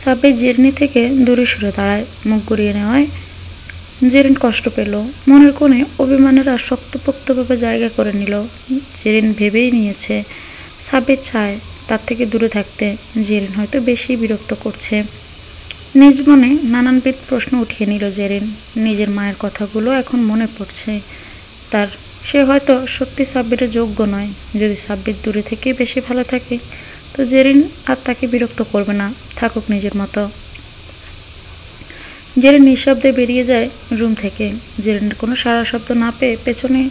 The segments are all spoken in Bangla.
সাব্বির জেরিনি থেকে দূরে সরে দাঁড়ায়। মুখ ঘুরিয়ে নেওয়ায় জেরিন কষ্ট পেল। মনের কোণে অভিমানের আর শক্তপোক্তভাবে জায়গা করে নিল। জেরিন ভেবেই নিয়েছে সাব্বির চায় তার থেকে দূরে থাকতে। জেরিন হয়তো বেশি বিরক্ত করছে। নিজ মনে নানানবিধ প্রশ্ন উঠিয়ে নিল জেরিন। নিজের মায়ের কথাগুলো এখন মনে পড়ছে তার। সে হয়তো সত্যি সাব্বিরের যোগ্য নয়। যদি সাব্বির দূরে থেকে বেশি ভালো থাকে তো জেরিন আর তাকে বিরক্ত করবে না, থাকুক নিজের মতো। জেরিন নিঃশব্দে বেরিয়ে যায় রুম থেকে। জেরিনের কোনো সাড়া শব্দ না পেয়ে পেছনে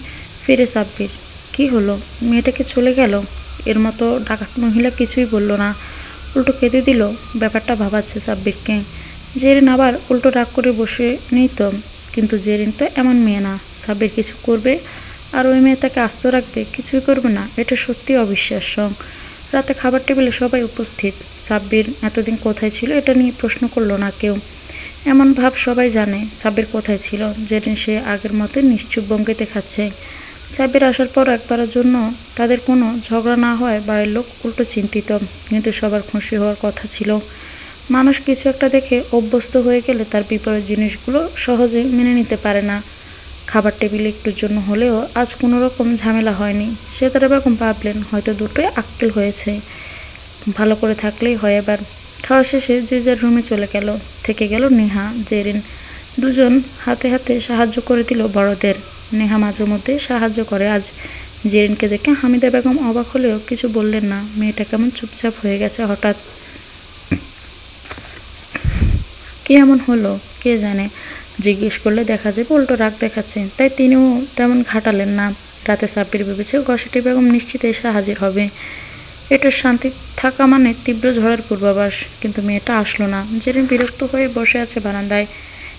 ফিরে সাব্বির। কি হলো, মেয়েটাকে চলে গেল? এর মতো ডাকাত মহিলা কিছুই বলল না, উল্টো কেঁদে দিল। ব্যাপারটা ভাবাচ্ছে সাব্বিরকে। জেরিন আবার উল্টো রাগ করে বসে নেই তো, কিন্তু জেরিন তো এমন মেয়ে না সাব্বির কিছু করবে আর ওই মেয়ে তাকে আস্ত রাখবে, কিছুই করবে না। এটা সত্যি অবিশ্বাস্য। রাতে খাবার টেবিলে সবাই উপস্থিত। সাব্বির এতদিন কোথায় ছিল এটা নিয়ে প্রশ্ন করলো না কেউ। এমন ভাব সবাই জানে সাব্বির কোথায় ছিল। জেরিন সে আগের মতো নিশ্চুপ ভঙ্গিতে খাচ্ছে। সাব্বির আসার পর একবারের জন্য তাদের কোনো ঝগড়া না হয় বাড়ির লোক উল্টো চিন্তিত, কিন্তু সবার খুশি হওয়ার কথা ছিল। মানুষ কিছু একটা দেখে অভ্যস্ত হয়ে গেলে তার বিপরীত জিনিসগুলো সহজে মেনে নিতে পারে না। খাবার টেবিলে একটুর জন্য হলেও আজ কোনো রকম ঝামেলা হয়নি। সেতারা বেগম ভাবলেন হয়তো দুটোই আক্কেল হয়েছে, ভালো করে থাকলেই হয়। এবার খাওয়া শেষে যে যার রুমে চলে গেল। থেকে গেল নেহা, জেরিন। দুজন হাতে হাতে সাহায্য করে দিল বড়দের। নেহা মাঝে মধ্যে সাহায্য করে। আজ জেরিনকে দেখে হামিদা বেগম অবাক হলেও কিছু বললেন না। মেয়েটা কেমন চুপচাপ হয়ে গেছে হঠাৎ। কি এমন হলো কে জানে। জিজ্ঞেস করলে দেখা যাবে উল্টো রাগ দেখাচ্ছে, তাই তিনিও তেমন ঘাটালেন না। রাতে সাব্বির ভেবেছে ঘষাটি বেগম নিশ্চিত এসে হাজির হবে। এটা শান্তি থাকা মানে তীব্র ঝড়ের পূর্বাভাস, কিন্তু মেয়েটা আসলো না। জেরিন বিরক্ত হয়ে বসে আছে বারান্দায়।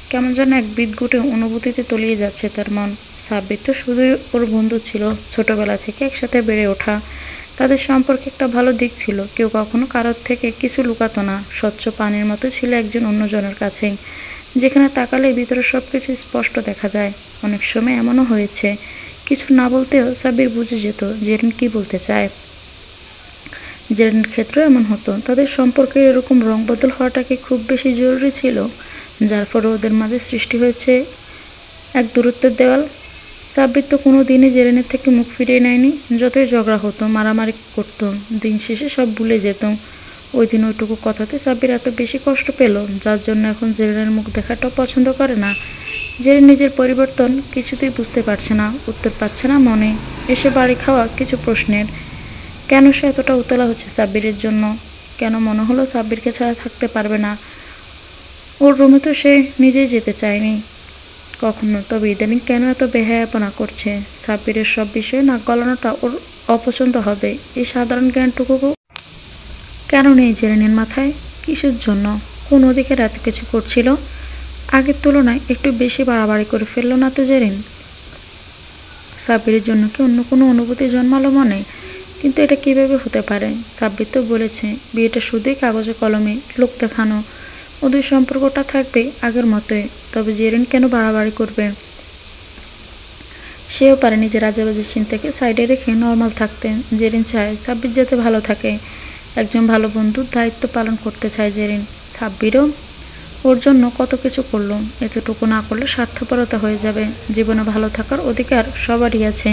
কেমন যেন এক বিদঘুটে অনুভূতিতে তলিয়ে যাচ্ছে তার মন। সাব্বির তো শুধুই ওর বন্ধু ছিল, ছোটবেলা থেকে একসাথে বেড়ে ওঠা। তাদের সম্পর্কে একটা ভালো দিক ছিল, কেউ কখনো কারোর থেকে কিছু লুকাতো না। স্বচ্ছ পানির মতো ছিল একজন অন্যজনের কাছে, যেখানে তাকালে ভিতরে সব কিছু স্পষ্ট দেখা যায়। অনেক সময় এমনও হয়েছে কিছু না বলতেও সাব্বির বুঝে যেত জেরিন কি বলতে চায়। জেরিনের ক্ষেত্রেও এমন হতো। তাদের সম্পর্কে এরকম রং বদল হওয়াটা কি খুব বেশি জরুরি ছিল, যার ফলে ওদের মাঝে সৃষ্টি হয়েছে এক দূরত্বের দেওয়াল? সাব্বির তো কোনো দিনই জেরিনের থেকে মুখ ফিরিয়ে নেয়নি। যতই ঝগড়া হতো, মারামারি করতো, দিন শেষে সব ভুলে যেত। ওই দিন ওইটুকু কথাতে সাব্বির এত বেশি কষ্ট পেল, যার জন্য এখন জেরিনের মুখ দেখাটাও পছন্দ করে না। জেরিন নিজের পরিবর্তন কিছুতেই বুঝতে পারছে না, উত্তর পাচ্ছে না মনে। এসে বাড়ি খাওয়া কিছু প্রশ্নের। কেন সে এতটা উতলা হচ্ছে সাব্বিরের জন্য? কেন মনে হলো সাব্বিরকে ছাড়া থাকতে পারবে না? ওর রুমে তো সে নিজেই যেতে চায়নি কখনো, তবে ইদানিং কেন এত বেহায়াপনা করছে? সাব্বিরের সব বিষয়ে নাক গলানোটা ওর অপছন্দ হবে, এই সাধারণ জ্ঞানটুকু কেন নেই জেরিনের মাথায়? কিসের জন্য? কোন অধিকার এত কিছু করছিল? আগের তুলনায় একটু বেশি বাড়াবাড়ি করে ফেললো না তো জেরিন? সাব্বিরের জন্য কি অন্য কোনো অনুভূতি জন্মালো মনে? কিন্তু এটা কিভাবে হতে পারে? সাব্বির তো বলেছে বিয়েটা শুধুই কাগজে কলমে, লোক দেখানো। ওদের সম্পর্কটা থাকবে আগের মতোই, তবে জেরিন কেন বাড়াবাড়ি করবে? সেও পারে নিজের আজেবাজে চিন্তাকে সাইডে রেখে নর্মাল থাকতে। জেরিন চায় সাব্বির যাতে ভালো থাকে। একজন ভালো বন্ধুর দায়িত্ব পালন করতে চায় জেরিন। সাব্বিরও ওর জন্য কত কিছু করলো, এতটুকু না করলে স্বার্থপরতা হয়ে যাবে। জীবনে ভালো থাকার অধিকার সবারই আছে।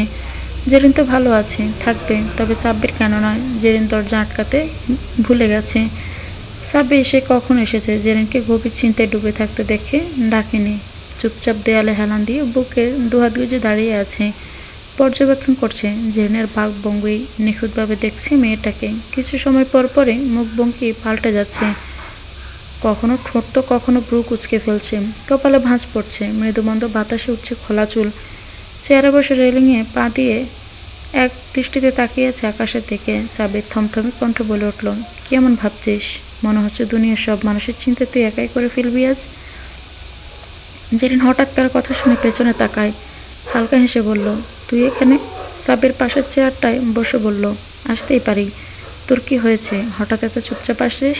জেরিন তো ভালো আছে, থাকবে, তবে সাব্বির কেন নয়? জেরিন দরজা আটকাতে ভুলে গেছে। সাব্বির সে কখন এসেছে জেরিনকে গভীর চিন্তায় ডুবে থাকতে দেখে ডাকেনি। চুপচাপ দেয়ালে হেলান দিয়ে বুকে দুহাত গুজে দাঁড়িয়ে আছে, পর্যবেক্ষণ করছে জেরিনের ভাবভঙ্গি। নিখুঁতভাবে দেখছে মেয়েটাকে। কিছু সময় পর পরে মুখভঙ্গি পাল্টে যাচ্ছে, কখনো ঠোঁট তো কখনো ব্রু কুঁচকে ফেলছে, কপালে ভাঁজ পড়ছে, মৃদুমন্দ বাতাসে উঠছে খোলা চুল। চেয়ারে বসে রেলিংয়ে পা দিয়ে এক দৃষ্টিতে তাকিয়েছে আকাশের দিকে। সাব্বির থমথমে কণ্ঠে বলে উঠল, কি এমন ভাবছিস? মনে হচ্ছে দুনিয়ার সব মানুষের চিন্তা তুই একাই করে ফেলবি আজ। জেরিন হঠাৎ কার কথা শুনে পেছনে তাকায়, হালকা হেসে বলল, তুই এখানে? সাব্বির পাশের চেয়ারটায় বসে বলল, আসতেই পারি। তোর কি হয়েছে, হঠাৎ এত চুপচাপ আসছিস?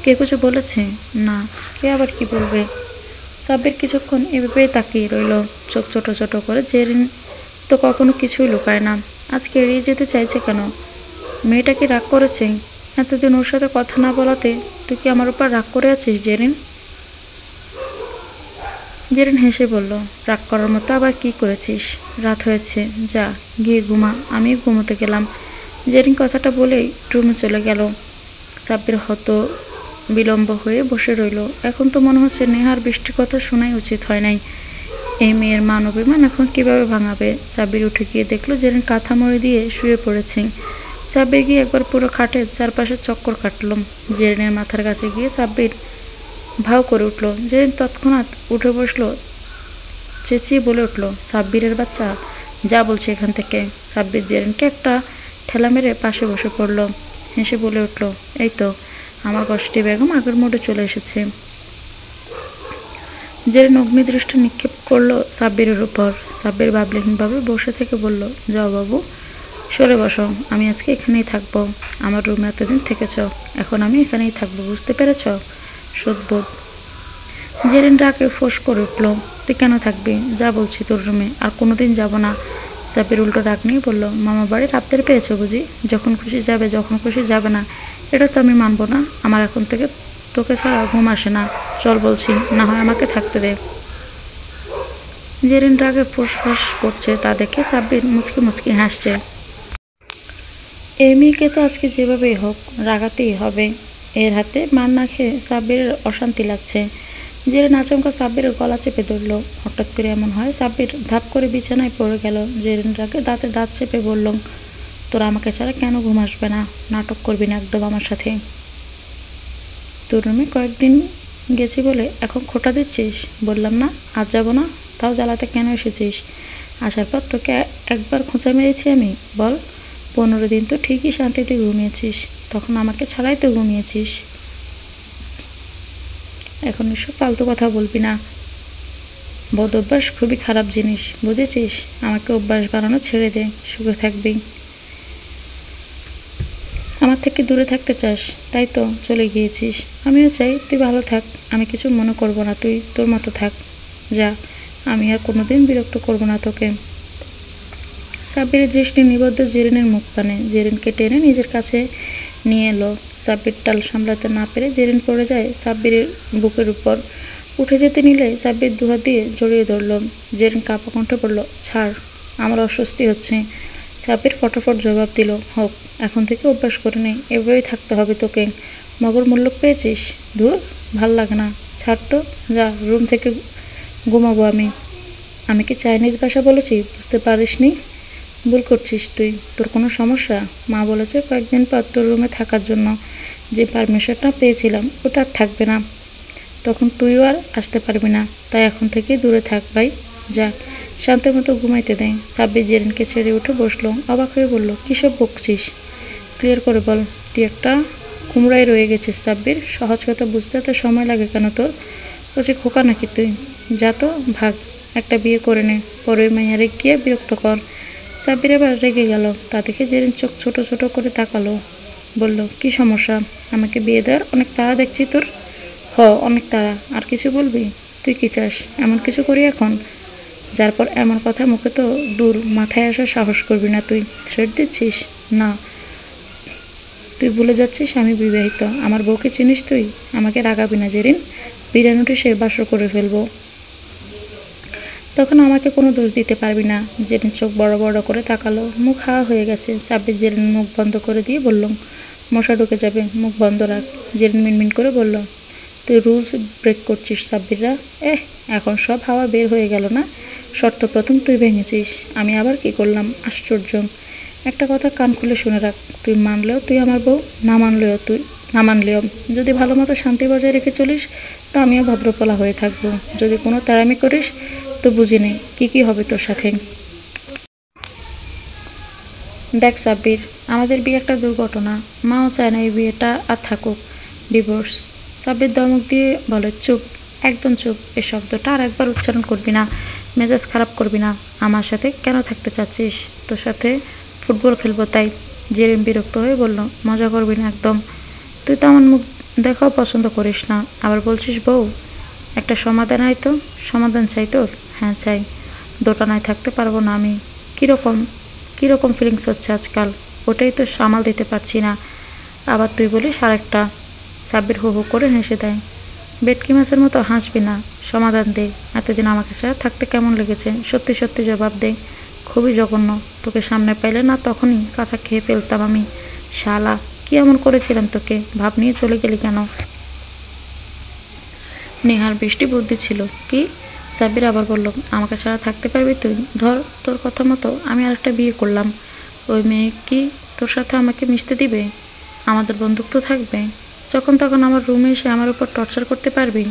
কে কিছু বলেছে? না, কে আবার কি বলবে? সাব্বির কিছুক্ষণ এভাবেই তাকিয়ে রইল, চোখ ছোট ছোট করে। জেরিন তো কখনো কিছুই লুকায় না, আজকে এড়িয়ে যেতে চাইছে কেন? মেয়েটা কি রাগ করেছে? এতদিন ওর সাথে কথা না বলাতে তুই কি আমার উপর রাগ করে আছিস জেরিন? জেরিন হেসে বলল, রাগ করার মতো আবার কি করেছিস? রাত হয়েছে, যা গিয়ে ঘুমা, আমি ঘুমোতে গেলাম। জেরিন কথাটা বলেই রুমে চলে গেল। সাব্বির হত বিলম্ব হয়ে বসে রইল। এখন তো মনে হচ্ছে নেহার বৃষ্টির কথা শোনাই উচিত হয় নাই। এই মেয়ের মান অভিমান এখন কীভাবে ভাঙাবে? সাব্বির উঠে গিয়ে দেখলো জেরিন কাঁথা মুড়ি দিয়ে শুয়ে পড়েছে। সাব্বির গিয়ে একবার পুরো খাটের চারপাশে চক্কর কাটল। জেরিনের মাথার কাছে গিয়ে সাব্বির ভাও করে উঠল। জেরিন তৎক্ষণাৎ উঠে বসলো, চেঁচিয়ে বলে উঠল, সাব্বিরের বাচ্চা, যা বলছে এখান থেকে। সাব্বির জেরিনকে একটা ঠেলা মেরে পাশে বসে পড়ল। হেসে বলে উঠল, এই তো আমার কষ্টি বেগম আগের মোড়ে চলে এসেছে। জেরিন অগ্নিদৃষ্টি নিক্ষেপ করলো সাব্বিরের উপর। সাব্বির ভাবলেহীনভাবে বসে থেকে বলল, যাও বাবু, সরে বসো, আমি আজকে এখানেই থাকবো। আমার রুমে এতদিন থেকেছ, এখন আমি এখানেই থাকবো, বুঝতে পেরেছ? সদ্বোধ। জেরিন রাগে ফোঁস করে উঠল, তুই কেন থাকবি? যা বলছি তোর রুমে, আর কোনোদিন যাব না। সাব্বির উল্টো রাগ নিয়ে বলল, মামা বাড়ির আবদার পেয়েছো বুঝি? যখন খুশি যাবে, যখন খুশি যাবে না, এটা তো আমি মানবো না। আমার এখন থেকে তোকে ছাড়া ঘুম আসে না। চল বলছি, না হয় আমাকে থাকতে দে। জেরিন রাগে ফুসফাস করছে তা দেখে সাব্বির মুচকি মুচকি হাসছে। এই মেয়েকে তো আজকে যেভাবেই হোক রাগাতেই হবে। এর হাতে মার না খেয়ে সাব্বিরের অশান্তি লাগছে। জেরিন আচমকা সাব্বিরের গলা চেপে ধরল। হঠাৎ করে এমন হয় সাব্বির ধাপ করে বিছানায় পড়ে গেল। জেরিন রাগে দাঁতে দাঁত চেপে বলল, তোরা আমাকে ছাড়া কেন ঘুম আসবে না? নাটক করবি না একদম আমার সাথে। তোর রুমে কয়েকদিন গেছি বলে এখন খোঁটা দিচ্ছিস? বললাম না আজ যাব না, তাও জ্বালাতে কেন এসেছিস? আসার পর তোকে একবার খোঁচা মেরেছি আমি? বল। 15 দিন তো ঠিকই শান্তিতে ঘুমিয়েছিস, তখন আমাকে ছাড়াই তো ঘুমিয়েছিস। এখন এসব ফালতু কথা বলবি না। বদ অভ্যাস খুবই খারাপ জিনিস, বুঝেছিস? আমাকে অভ্যাস বানানো ছেড়ে দে, সুখে থাকবি। আমার থেকে দূরে থাকতে চাস, তাই তো চলে গিয়েছিস। আমিও চাই তুই ভালো থাক, আমি কিছু মনে করব না, তুই তোর মতো থাক, যা। আমি আর কোনোদিন বিরক্ত করব না তোকে। সাব্বিরের দৃষ্টি নিবদ্ধ জেরিনের মুখ পানে। জেরিনকে টেনে নিজের কাছে নিয়ে এলো। সাব্বির টাল সামলাতে না পেরে জেরিন পড়ে যায় সাব্বিরের বুকের উপর। উঠে যেতে নিলে সাব্বির দুহাত দিয়ে জড়িয়ে ধরল। জেরিন কাঁপা কণ্ঠে বলল, ছাড়, আমার অস্বস্তি হচ্ছে। সাব্বির ফটাফট জবাব দিল, হোক, এখন থেকে অভ্যাস করে নেই, এভাবেই থাকতে হবে তোকে। মগর মূল্য পেয়েছিস? ধুর, ভাল লাগে না, ছাড় তো, যা, রুম থেকে ঘুমাবো আমি। আমি কি চাইনিজ ভাষা বলেছি বুঝতে পারিসনি? ভুল করছিস তুই, তোর কোনো সমস্যা? মা বলেছে কয়েকদিন পর তোর রুমে থাকার জন্য। যে পারমিশনটা পেয়েছিলাম ওটা আর থাকবে না, তখন তুইও আর আসতে পারবি না। তাই এখন থেকে দূরে থাক ভাই, যা, শান্ত মতো ঘুমাইতে দেয়। সাব্বির জেরিনকে ছেড়ে উঠে বসলো। অবাক হয়ে বলল, কী সব বকছিস? ক্লিয়ার করে বল, তুই একটা কুমড়ায় রয়ে গেছিস সাব্বির। সহজ কথা বুঝতে এত সময় লাগে কেন তোর? বলছি খোকা নাকি তুই? যা তো, ভাগ, একটা বিয়ে করে নে, পরে মাইয়ারে গিয়ে বিরক্ত কর। সাব্বির এবার রেগে গেল। তা দেখে জেরিন চোখ ছোট ছোট করে তাকালো। বলল, কি সমস্যা? আমাকে বিয়ে দেওয়ার অনেক তাড়া দেখছি তোর। অনেক তাড়া। আর কিছু বলবি? তুই কি চাস এমন কিছু করি এখন? যার পর এমন কথা মুখে তো দূর, মাথায় আসার সাহস করবি না তুই। থ্রেট দিচ্ছিস? না, তুই ভুলে যাচ্ছিস আমি বিবাহিত। আমার বউকে চিনিস তুই? আমাকে রাগাবি না জেরিন, বিরিয়ানিটি সে বাসর করে ফেলবো, তখন আমাকে কোনো দোষ দিতে পারবি না। জেরিন চোখ বড় বড় করে তাকালো। মুখ হাওয়া হয়ে গেছে। সাব্বির জেরিন মুখ বন্ধ করে দিয়ে বলল, মশা ঢুকে যাবে, মুখ বন্ধ রাখ। জেরিন মিনমিন করে বলল, তুই রুলস ব্রেক করছিস সাব্বিররা। এখন সব হাওয়া বের হয়ে গেল না? শর্ত প্রথম তুই ভেঙেছিস, আমি আবার কি করলাম? আশ্চর্য। একটা কথা কান খুলে শুনে রাখ, তুই মানলেও তুই আমার বউ, না মানলেও যদি ভালো মতো শান্তি বজায় রেখে চলিস তো আমিও ভদ্রপলা হয়ে থাকবো। যদি কোনো তাড়ামি করিস তো বুঝি নেই কি হবে তোর সাথে। দেখ সাব্বির, আমাদের বিয়ে একটা দুর্ঘটনা, মাও চায় না এই বিয়েটা আর থাকুক, ডিভোর্স। সাব্বির ধমক দিয়ে বলে, চুপ, একদম চুপ। এই শব্দটা আর একবার উচ্চারণ করবি না, মেজাজ খারাপ করবি না। আমার সাথে কেন থাকতে চাচ্ছিস? তোর সাথে ফুটবল খেলবো তাই। জেরিন বিরক্ত হয়ে বলল, মজা করবি না একদম। তুই তো আমার মুখ দেখাও পছন্দ করিস না, আবার বলছিস বউ। একটা সমাধান আয় তো। সমাধান চাই তোর? হ্যাঁ চাই। দোটানায় থাকতে পারবো না আমি। কীরকম ফিলিংস হচ্ছে আজকাল? ওটাই তো সামাল দিতে পারছি না। আবার তুই বলিস আরেকটা। সাব্বির হু হু করে হেসে দেয়। বেটকি মাছের মতো হাসবি না, সমাধান দে। এতদিন আমাকে ছাড়া থাকতে কেমন লেগেছে সত্যি সত্যি জবাব দে। খুবই জঘন্য। তোকে সামনে পাইলে না তখনই কাঁচা খেয়ে ফেলতাম আমি। শালা, কি এমন করেছিলাম তোকে? ভাব নিয়ে চলে গেলি কেন? নেহার বৃষ্টি বুদ্ধি ছিল কি? সাব্বির আবার বলল, আমাকে ছাড়া থাকতে পারবি তুই? ধর তোর কথা মতো আমি আরেকটা বিয়ে করলাম, ওই মেয়ে কি তোর সাথে আমাকে মিশতে দিবে? আমাদের বন্ধুত্ব থাকবে? যখন তখন আমার রুমে এসে আমার উপর টর্চার করতে পারবি?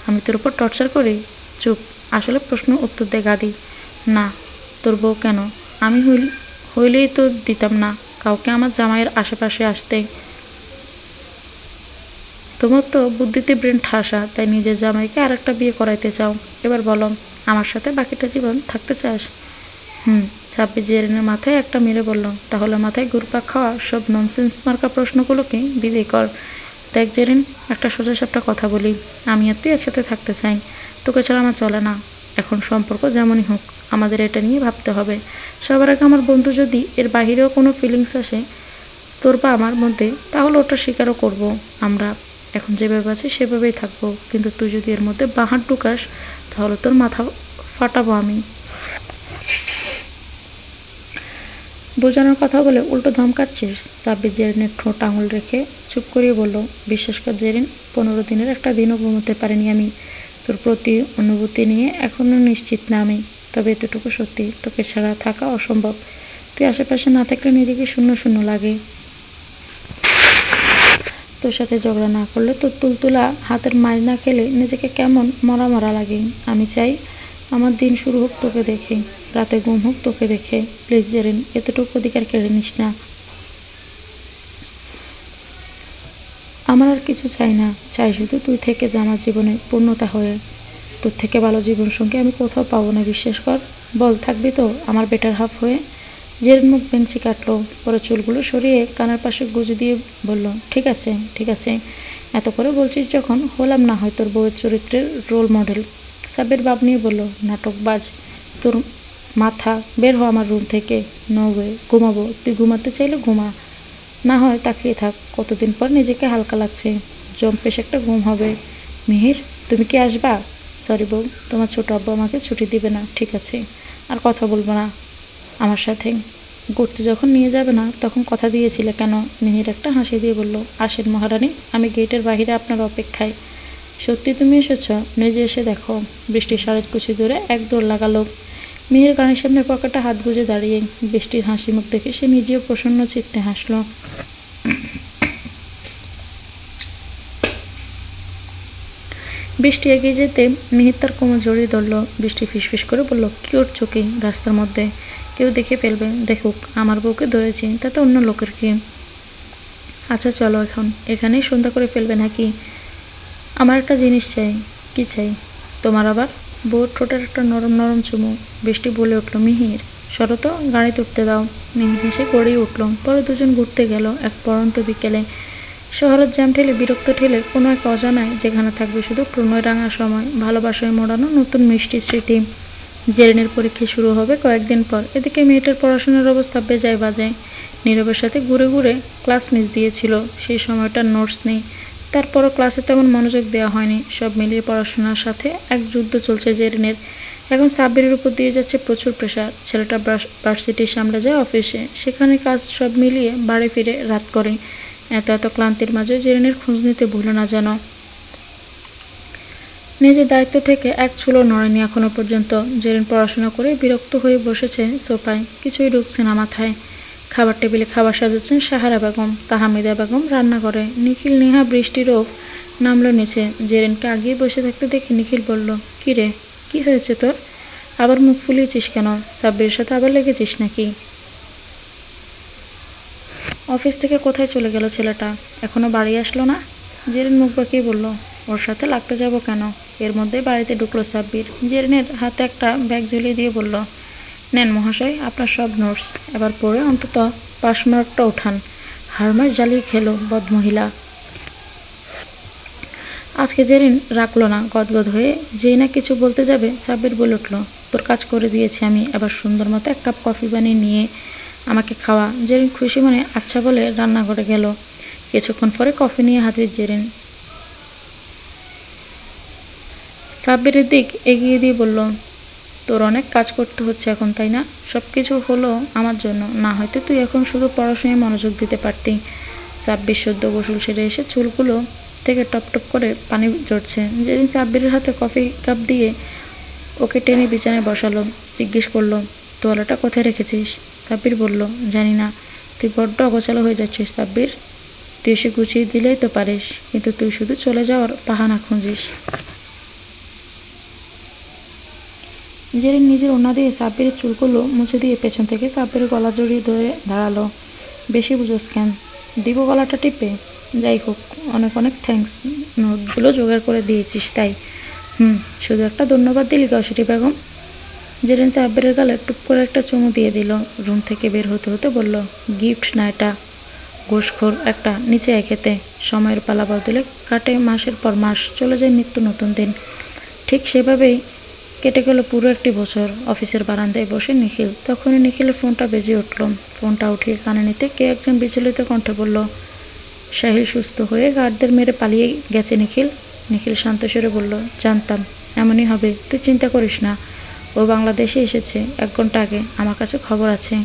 আমি তোর উপর টর্চার করি? চুপ, আসলে প্রশ্ন উত্তর দে গাদি। না। তোর বউ কেন? আমি হইলেই তো দিতাম না কাউকে আমার জামাইয়ের আশেপাশে আসতে। তোমার তো বুদ্ধিতে ব্রেন ঠাসা, তাই নিজের জামাইকে আরেকটা বিয়ে করাইতে চাও। এবার বলো, আমার সাথে বাকিটা জীবন থাকতে চাস? ছাব্বিশ জেরিনের মাথায় একটা মেরে বলল, তাহলে মাথায় ঘুরপাক খাওয়া সব ননসেন্স মার্কা প্রশ্নগুলোকে বিদায় কর। দেখ জেরিন, একটা সোজাসাপটা কথা বলি, আমি আর তুই একসাথে থাকতে চাই। তোকে ছাড়া আমার চলে না। এখন সম্পর্ক যেমনই হোক, আমাদের এটা নিয়ে ভাবতে হবে। সবার আগে আমার বন্ধু যদি এর বাহিরেও কোনো ফিলিংস আসে তোর বা আমার মধ্যে, তাহলে ওটা স্বীকারও করব। আমরা এখন যেভাবে আছি সেভাবেই থাকবো, কিন্তু তুই যদি এর মধ্যে বাহার ঢুকাস তাহলে তোর মাথা ফাটাবো আমি। বোঝানোর কথা বলে উল্টো ধমকাচ্ছিস? সাব্বির জেরিনের ঠোঁট আঙুল রেখে চুপ করিয়ে বলল, বিশ্বাস কর জেরিন, 15 দিনের একটা দিনও ঘুমোতে পারিনি আমি। তোর প্রতি অনুভূতি নিয়ে এখনও নিশ্চিত না আমি। তবে এতটুকু সত্যি, তোকে ছাড়া থাকা অসম্ভব। তুই আশেপাশে না থাকলে নিজেকে শূন্য শূন্য লাগে। তোর সাথে ঝগড়া না করলে, তোর তুলতুলা হাতের মার না খেলে নিজেকে কেমন মরা মরা লাগে। আমি চাই আমার দিন শুরু হোক তোকে দেখে, রাতে ঘুম হোক তোকে দেখে। প্লিজ জেরিন, এতটুকু অধিকার কেড়ে নিস না। আমার আর কিছু চাই না, চাই শুধু তুই থেকে যা আমার জীবনে পূর্ণতা হয়ে। তোর থেকে ভালো জীবনসঙ্গী আমি কোথাও পাবো না, বিশ্বাস কর। বল, থাকবি তো আমার বেটার হাফ হয়ে? জেরিন মুখ বেঞ্চি কাটলো, পরে চুলগুলো সরিয়ে কানের পাশে গুঁজে দিয়ে বলল, ঠিক আছে ঠিক আছে, এত করে বলছিস যখন, হলাম না হয় তোর বউয়ের চরিত্রের রোল মডেল। সাব্বির ভাব নিয়ে বলল, নাটকবাজ, তোর মাথা বের হ আমার রুম থেকে। নো ওয়ে, ঘুমাবো। তুই ঘুমাতে চাইলে ঘুমা, না হয় তাকিয়ে থাক। কতদিন পর নিজেকে হালকা লাগছে, জম্পেশ একটা ঘুম হবে। মিহির, তুমি কি আসবা? সরি বউ, তোমার ছোট আব্বু আমাকে ছুটি দিবে না। ঠিক আছে, আর কথা বলবো না আমার সাথে। ঘুরতে যখন নিয়ে যাবে না তখন কথা দিয়েছিলে কেন? মিহির একটা হাসি দিয়ে বলল, আসেন মহারানী, আমি গেটের বাহিরে আপনার অপেক্ষায়। সত্যি তুমি এসেছ? নিজে এসে দেখো। বৃষ্টির সারের কুচি ধরে এক দৌড় লাগালো। মিহির গানের সামনে পকেটে হাত গুজে দাঁড়িয়ে। বৃষ্টির হাসি মুখ দেখে সে নিজেও প্রসন্ন চিত্তে হাসল। বৃষ্টি এগিয়ে যেতে মিহির তার কোমর জড়িয়ে ধরল। বৃষ্টি ফিসফিস করে বলল, কি করছো কি রাস্তার মধ্যে? কেউ দেখে ফেলবে। দেখুক, আমার বউকে ধরেছি, তাতে অন্য লোকের কি? আচ্ছা চলো, এখন এখানেই সন্ধ্যা করে ফেলবে নাকি? আমার একটা জিনিস চাই। কি চাই তোমার আবার? বউর ঠোঁটের একটা নরম নরম চুমু। বৃষ্টি বলে উঠল, মিহির সরো তো, গাড়িতে উঠতে দাও। মিহির হেসে গড়িয়ে উঠল। পরে দুজন ঘুরতে গেল এক পড়ন্ত বিকেলে। শহরের জ্যাম ঠেলে বিরক্ত ঠেলে কোনো এক অজানায়, যেখানে থাকবে শুধু প্রণয় রাঙা সময়, ভালোবাসায় মোড়ানো নতুন মিষ্টি স্মৃতি। জেরিনের পরীক্ষা শুরু হবে কয়েকদিন পর। এদিকে মেয়েটার পড়াশোনার অবস্থা বেজায় বাজে। নীরবের সাথে ঘুরে ঘুরে ক্লাস মিস দিয়েছিল, সেই সময়টার নোটস নেই। তারপরও ক্লাসে তেমন মনোযোগ দেওয়া হয়নি। সব মিলিয়ে পড়াশোনার সাথে এক যুদ্ধ চলছে জেরিনের। এখন সাব্বিরের উপর দিয়ে যাচ্ছে প্রচুর প্রেশার। ছেলেটা ভার্সিটির সামনে যায় অফিসে, সেখানে কাজ, সব মিলিয়ে বাড়ি ফিরে রাত করে। এত ক্লান্তির মাঝে জেরিনের খোঁজ নিতে ভুলো না যেন। নিজের দায়িত্ব থেকে এক চুলো নড়েনি এখনো পর্যন্ত। জেরিন পড়াশোনা করে বিরক্ত হয়ে বসেছে সোফায়, কিছুই ঢুকছে না মাথায়। খাবার টেবিলে খাবার সাজাচ্ছেন সাহারা বেগম, তাহমিদা বেগম রান্নাঘরে। নিখিল, নেহা, বৃষ্টি, রৌফ নামলো নিচে। জেরিনকে আগিয়ে বসে থাকতে দেখে নিখিল বলল, কী রে, কী হয়েছে তোর? আবার মুখ ফুলিয়েছিস কেন? সাব্বিরের সাথে আবার লেগেছিস নাকি? অফিস থেকে কোথায় চলে গেল ছেলেটা? এখনো বাড়ি আসলো না? জেরিন মুখ বাঁকিয়ে বলল, ওর সাথে লাগতে যাব কেন? এর মধ্যে বাড়িতে ঢুকলো সাব্বির। জেরিনের হাতে একটা ব্যাগ ঝুলিয়ে দিয়ে বলল, নেন মহাশয়, আপনার সব নোটস, এবার পড়ে অন্তত পাসমার্কটা ওঠান। হারমাস জ্বালিয়ে খেলো বদমহিলা। আজকে জেরিন রাখলো না, গদগদ হয়ে যেই না কিছু বলতে যাবে, সাব্বির বলে উঠল, তোর কাজ করে দিয়েছি আমি, এবার সুন্দর মতো এক কাপ কফি বানিয়ে নিয়ে আমাকে খাওয়া। জেরিন খুশি মনে আচ্ছা বলে রান্নাঘরে গেল। কিছুক্ষণ পরে কফি নিয়ে হাজির জেরিন। সাব্বিরের দিক এগিয়ে দিয়ে বলল, তোর অনেক কাজ করতে হচ্ছে এখন, তাই না? সব কিছু হলো আমার জন্য, না হয়তো তুই এখন শুধু পড়াশোনায় মনোযোগ দিতে পারতি। সাব্বির সদ্য গোসল সেরে এসে চুলগুলো থেকে টপ টপ করে পানি ঝরছে। যেদিন সাব্বিরের হাতে কফি কাপ দিয়ে ওকে টেনে বিছানায় বসালো, জিজ্ঞেস করলো, তোয়ালাটা কোথায় রেখেছিস? সাব্বির বলল, জানি না। তুই বড্ড অগোছালো হয়ে যাচ্ছিস সাব্বির। তুই এসে গুছিয়ে দিলেই তো পারিস, কিন্তু তুই শুধু চলে যাওয়ার বাহানা খুঁজিস। জেরিন নিজের ওড়না দিয়ে সাব্বিরের চুলগুলো মুছে দিয়ে পেছন থেকে সাব্বিরের গলা জড়িয়ে ধরে দাঁড়ালো। বেশি বুঝোস কেন? দিব গলাটা টিপে? যাই হোক, অনেক অনেক থ্যাঙ্কস, নোটগুলো জোগাড় করে দিয়েছিস তাই। শুধু একটা ধন্যবাদ দিলি গসেটি বেগম। জেরিন সাব্বিরের গালে টুপ করে একটা চুমু দিয়ে দিল। রুম থেকে বের হতে হতে বলল, গিফট না এটা, ঘুষখোর একটা, নিচে আয় খেতে। সময়ের পালা বদলে কাটে মাসের পর মাস, চলে যায় নিত্য নতুন দিন। ঠিক সেভাবেই কেটে গেল পুরো একটি বছর। অফিসের বারান্দায় বসে নিখিল, তখনই নিখিলের ফোনটা বেজে উঠল। ফোনটা উঠিয়ে কানে নিতে কে একজন বিচলিত কণ্ঠে বলল, সাহিল সুস্থ হয়ে গার্ডদের মেরে পালিয়ে গেছে নিখিল। নিখিল শান্ত স্বরে বলল, জানতাম এমনই হবে, তুই চিন্তা করিস না। ও বাংলাদেশে এসেছে 1 ঘন্টা আগে, আমার কাছে খবর আছে।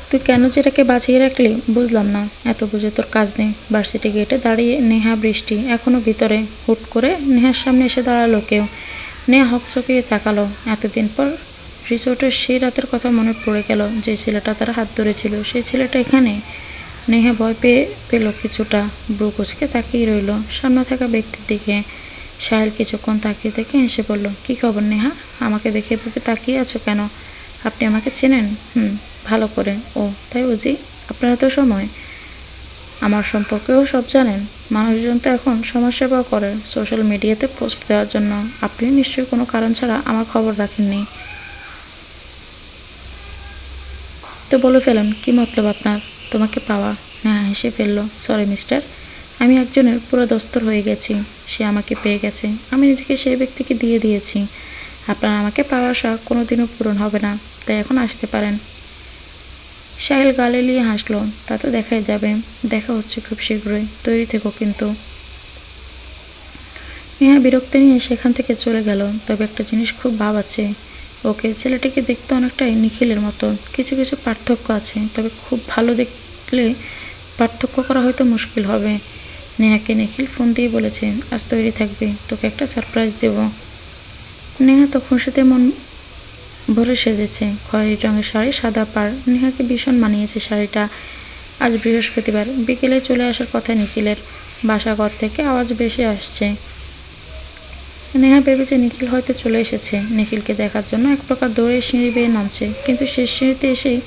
তুই কেন যেটাকে বাঁচিয়ে রাখলি বুঝলাম না। এত বুঝে তোর কাজ নেই। ভার্সিটি গেটে দাঁড়িয়ে নেহা, বৃষ্টি এখনও ভিতরে। হুট করে নেহার সামনে এসে দাঁড়ালো কেউ। নেহা হকচকিয়ে তাকালো। এতদিন পর রিসোর্টের সেই রাতের কথা মনে পড়ে গেল, যে ছেলেটা তার হাত ধরেছিল, সেই ছেলেটা এখানে। নেহা ভয় পেল কিছুটা, ব্রু কুচকে তাকিয়ে রইল সামনে থাকা ব্যক্তির দিকে। সাহিল কিছুক্ষণ তাকিয়ে দেখে হেসে বলল, কী খবর নেহা? আমাকে দেখে এভাবে তাকিয়ে আছো কেন? আপনি আমাকে চেনেন? ভালো করে। ও তাই বুঝি? আপনার এত সময়? আমার সম্পর্কেও সব জানেন? মানুষজন তো এখন সমাজসেবাও করে সোশ্যাল মিডিয়াতে পোস্ট দেওয়ার জন্য। আপনিও নিশ্চয়ই কোনো কারণ ছাড়া আমার খবর রাখেননি। তো বলে ফেলুন, কী মতলব আপনার? তোমাকে পাওয়া। নেহা হেসে ফেলল, সরি মিস্টার, আমি একজনের পুরো দস্তর হয়ে গেছি। সে আমাকে পেয়ে গেছে, আমি নিজেকে সেই ব্যক্তিকে দিয়ে দিয়েছি। আপনার আমাকে পাওয়া আশা কোনোদিনও পূরণ হবে না, তাই এখন আসতে পারেন। সাহিল গালে নিয়ে হাসলো, তা তো দেখাই যাবে। দেখা হচ্ছে খুব শীঘ্রই, তৈরি থেকো কিন্তু। নেহা বিরক্তি নিয়ে সেখান থেকে চলে গেল। তবে একটা জিনিস খুব ভাবাচ্ছে ওকে, ছেলেটিকে দেখতে অনেকটাই নিখিলের মতো। কিছু কিছু পার্থক্য আছে, তবে খুব ভালো দেখলে পার্থক্য করা হয়তো মুশকিল হবে। নেহাকে নিখিল ফোন দিয়ে বলেছে, আজ তৈরি থাকবে, তোকে একটা সারপ্রাইজ দেব। নেহা তো খুশিতে মন ভরে সেজেছে। খয়েরি রঙের শাড়ি, সাদা পাড়, নেহাকে ভীষণ মানিয়েছে শাড়িটা। আজ বৃহস্পতিবার, বিকেলে চলে আসার কথা নিখিলের। বাসাঘর থেকে আওয়াজ বেশি আসছে। নেহা ভেবেছে নিখিল হয়তো চলে এসেছে নিখিলকে দেখার জন্য। এক প্রকার দৌড়ে সিঁড়ি বেয়ে নামছে, কিন্তু শেষ সিঁড়িতে এসেই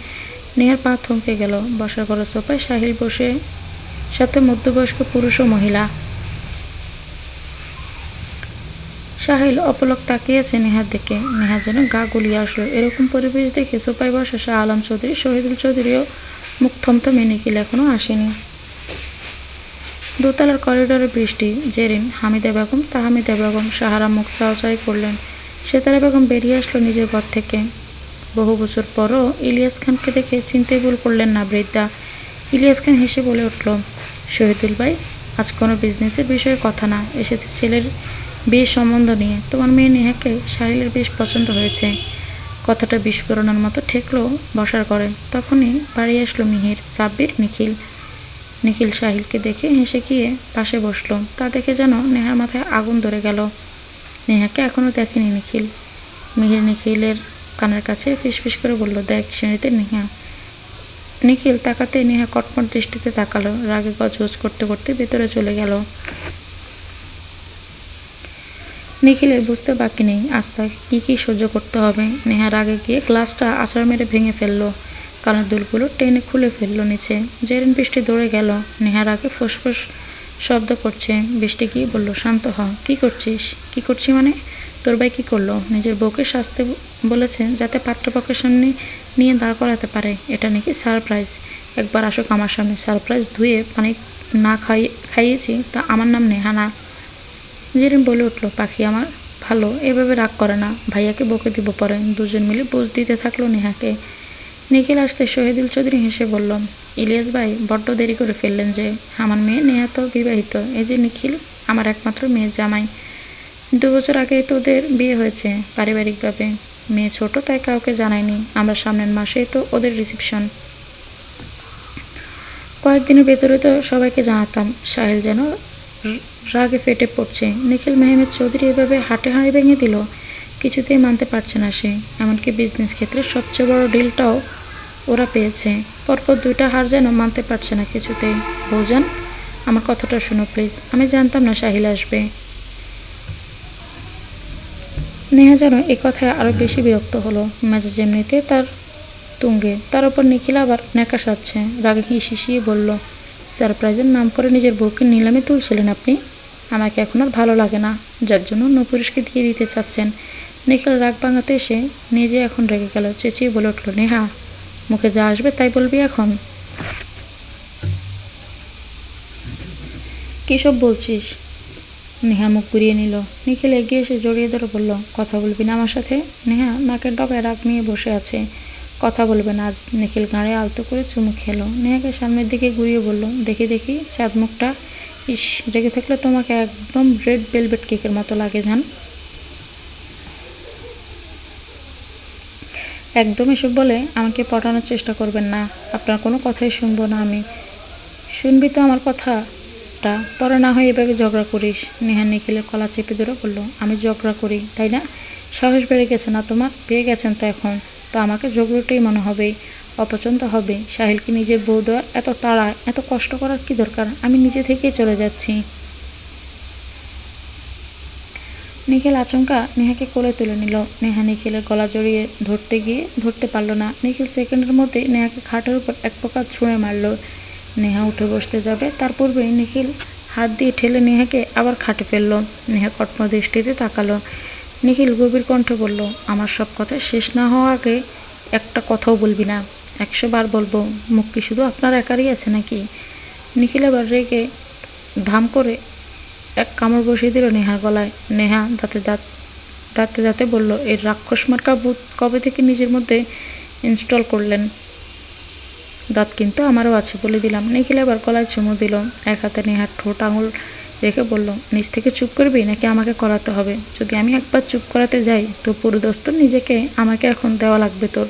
নেহার পা থমকে গেল। বসার ঘরের সোফায় সাহিল বসে, সাথে মধ্যবয়স্ক পুরুষ ও মহিলা। সাহিল অপলক তাকিয়েছে নেহার দিকে। নেহার যেন গা গুলিয়ে আসলো। এরকম পরিবেশ দেখে সোফায় বসা শাহ আলম চৌধুরী, শহীদুল চৌধুরীও মুখ থমথমে। নিখিল এখনও আসেনি। দোতলার করিডোরে বৃষ্টি, জেরিন, হামিদা বেগম, তাহমিদা বেগম। সাহারা মুখ চাওয়াচাই করলেন। সেতারা বেগম বেরিয়ে আসলো নিজের ঘর থেকে। বহু বছর পরও ইলিয়াস খানকে দেখে চিনতেই ভুল করলেন না বৃদ্ধা। ইলিয়াস খান হেসে বলে উঠল, শহীদুল ভাই, আজ কোনো বিজনেসের বিষয়ে কথা না, এসেছে ছেলের বিয়ের সম্বন্ধ নিয়ে। তোমার মেয়ে নেহাকে সাহিলের বেশ পছন্দ হয়েছে। কথাটা বিস্ফোরণের মতো ঠেকলো বসার ঘরে। তখনই বাড়ি আসলো মিহির, সাব্বির, নিখিল। নিখিল সাহিলকে দেখে হেসে গিয়ে পাশে বসলো। তা দেখে যেন নেহার মাথায় আগুন ধরে গেল। নেহাকে এখনও দেখেনি নিখিল। মিহির নিখিলের কানের কাছে ফিসফিস করে বলল, দেখ সিঁড়িতে নেহা। নিখিল তাকাতে নেহা কটমট দৃষ্টিতে তাকালো। রাগে গজগজ করতে করতে ভেতরে চলে গেল। নিখিলের বুঝতে বাকি নেই আজ তাকে কী সহ্য করতে হবে। নেহার আগে গিয়ে গ্লাসটা আছাড় মেরে ভেঙে ফেললো। কানের দুলগুলো টেনে খুলে ফেললো নিচে। জেরিন বৃষ্টি দৌড়ে গেল। নেহার আগে ফুসফুস শব্দ করছে। বৃষ্টি গিয়ে বলল, শান্ত হ। কী করছিস? কী করছি মানে? তোর ভাই কী করলো? নিজের বউকে সাজতে বলেছে, যাতে পাত্রপক্ষের সামনে নিয়ে দাঁড় করাতে পারে। এটা নাকি সারপ্রাইজ। একবার আসুক আমার সামনে। সারপ্রাইজ ধুয়ে পানি না খাইয়েছি তা আমার নাম নেহা না। জেরিন বলে উঠল, পাখি আমার ভালো, এভাবে রাগ করে না, ভাইয়াকে বকে দিব পরে। দুজন মিলে বুঝ দিতে থাকলো নেহাকে। নিখিল আসতে শহীদুল চৌধুরী হেসে বলল, ইলিয়াস ভাই বড্ড দেরি করে ফেললেন যে। আমার মেয়ে নেহা তো বিবাহিত, এই যে নিখিল আমার একমাত্র মেয়ে জামাই। 2 বছর আগেই তো ওদের বিয়ে হয়েছে পারিবারিকভাবে। মেয়ে ছোট তাই কাউকে জানায়নি। আমরা সামনের মাসেই তো ওদের রিসেপশন। কয়েকদিনের ভেতরে তো সবাইকে জানাতাম। সাহিল যেন রাগে ফেটে পড়ছে। নিখিল মেহমেদ চৌধুরী এভাবে হাটে হাঁড়ি ভেঙে দিল, কিছুতেই মানতে পারছে না সে। এমনকি বিজনেস ক্ষেত্রে সবচেয়ে বড় ডিলটাও ওরা পেয়েছে, পরপর 2টা হার যেন মানতে পারছে না কিছুতেই। বৌজান, আমার কথাটা শোনো প্লিজ। আমি জানতাম না সাহিল আসবে। নেহা যেন এই কথায় আরও বেশি বিরক্ত হলো। মেজাজ এমনিতে তার তুঙ্গে, তার উপর নিখিল আবার ন্যাকা সাজছে। রাগে হিসিয়ে বলল, সারপ্রাইজের নাম করে নিজের বউকে নিলামে তুলছিলেন আপনি। আমাকে এখন আর ভালো লাগে না, যার জন্য নপুরুষকে দিয়ে দিতে চাচ্ছেন। নিখিল রাগ ভাঙাতে এসে নিজে এখন রেগে গেল, চেঁচিয়ে বলে উঠল, নেহা, মুখে যা আসবে তাই বলবি এখন? কী সব বলছিস? নেহা মুখ ঘুরিয়ে নিল। নিখিল এগিয়ে এসে জড়িয়ে ধরে বলল, কথা বলবি না আমার সাথে? নেহা নাকের ডগায় রাগ নিয়ে বসে আছে। কথা বলবে না আজ। নিখিল গাঁড়ে আলতো করে চুমু খেলো। নেহাকে সামনের দিকে ঘুরিয়ে বলল, দেখি দেখি চাঁদ মুখটা। ইস, রেগে থাকলে তোমাকে একদম রেড ভেলভেট কেকের মতো লাগে জান। একদম এসব বলে আমাকে পটানোর চেষ্টা করবেন না। আপনার কোনো কথাই শুনবো না আমি। শুনবি তো আমার কথাটা, পরে না হয় এভাবে ঝগড়া করিস। নেহা নিখিলের কলা চেপে ধরে বলল, আমি ঝগড়া করি তাই না? সাহস বেড়ে গেছে না তোমার? পেয়ে গেছেন তো এখন। তো আমাকে ঝগড়াটাই মনে হবেই, অপছন্দ হবে। সাহিলকে নিজের বউ দেওয়ার এত তাড়া, এত কষ্ট করার কি দরকার? আমি নিজে থেকেই চলে যাচ্ছি। নিখিল আচমকা নেহাকে কোলে তুলে নিল। নেহা নিখিলের গলা জড়িয়ে ধরতে গিয়ে ধরতে পারল না। নিখিল সেকেন্ডের মধ্যে নেহাকে খাটের উপর এক প্রকার ছুঁড়ে মারল। নেহা উঠে বসতে যাবে, তার পূর্বেই নিখিল হাত দিয়ে ঠেলে নেহাকে আবার খাটে ফেলল। নেহা কটম দৃষ্টিতে তাকালো। নিখিল গভীর কণ্ঠে বলল, আমার সব কথা শেষ না হওয়া আগে একটা কথাও বলবি না। 100 বার বলবো। মুখ কি শুধু আপনার একারই আছে নাকি? নিখিল আবার রেগে ধাম করে এক কামড় বসিয়ে দিল নেহার গলায়। নেহা দাঁতে দাঁতে বলল, এই রাক্ষস মার্কা ভূত কবে থেকে নিজের মধ্যে ইনস্টল করলেন? দাঁত কিন্তু আমারও আছে বলে দিলাম। নিখিল আবার গলায় চুমু দিল। এক হাতে নেহার ঠোঁট আঙুল রেখে বলল, নিজ থেকে চুপ করবি নাকি আমাকে করাতে হবে? যদি আমি একবার চুপ করাতে যাই তো পুরোদস্ত নিজেকে আমাকে এখন দেওয়া লাগবে তোর।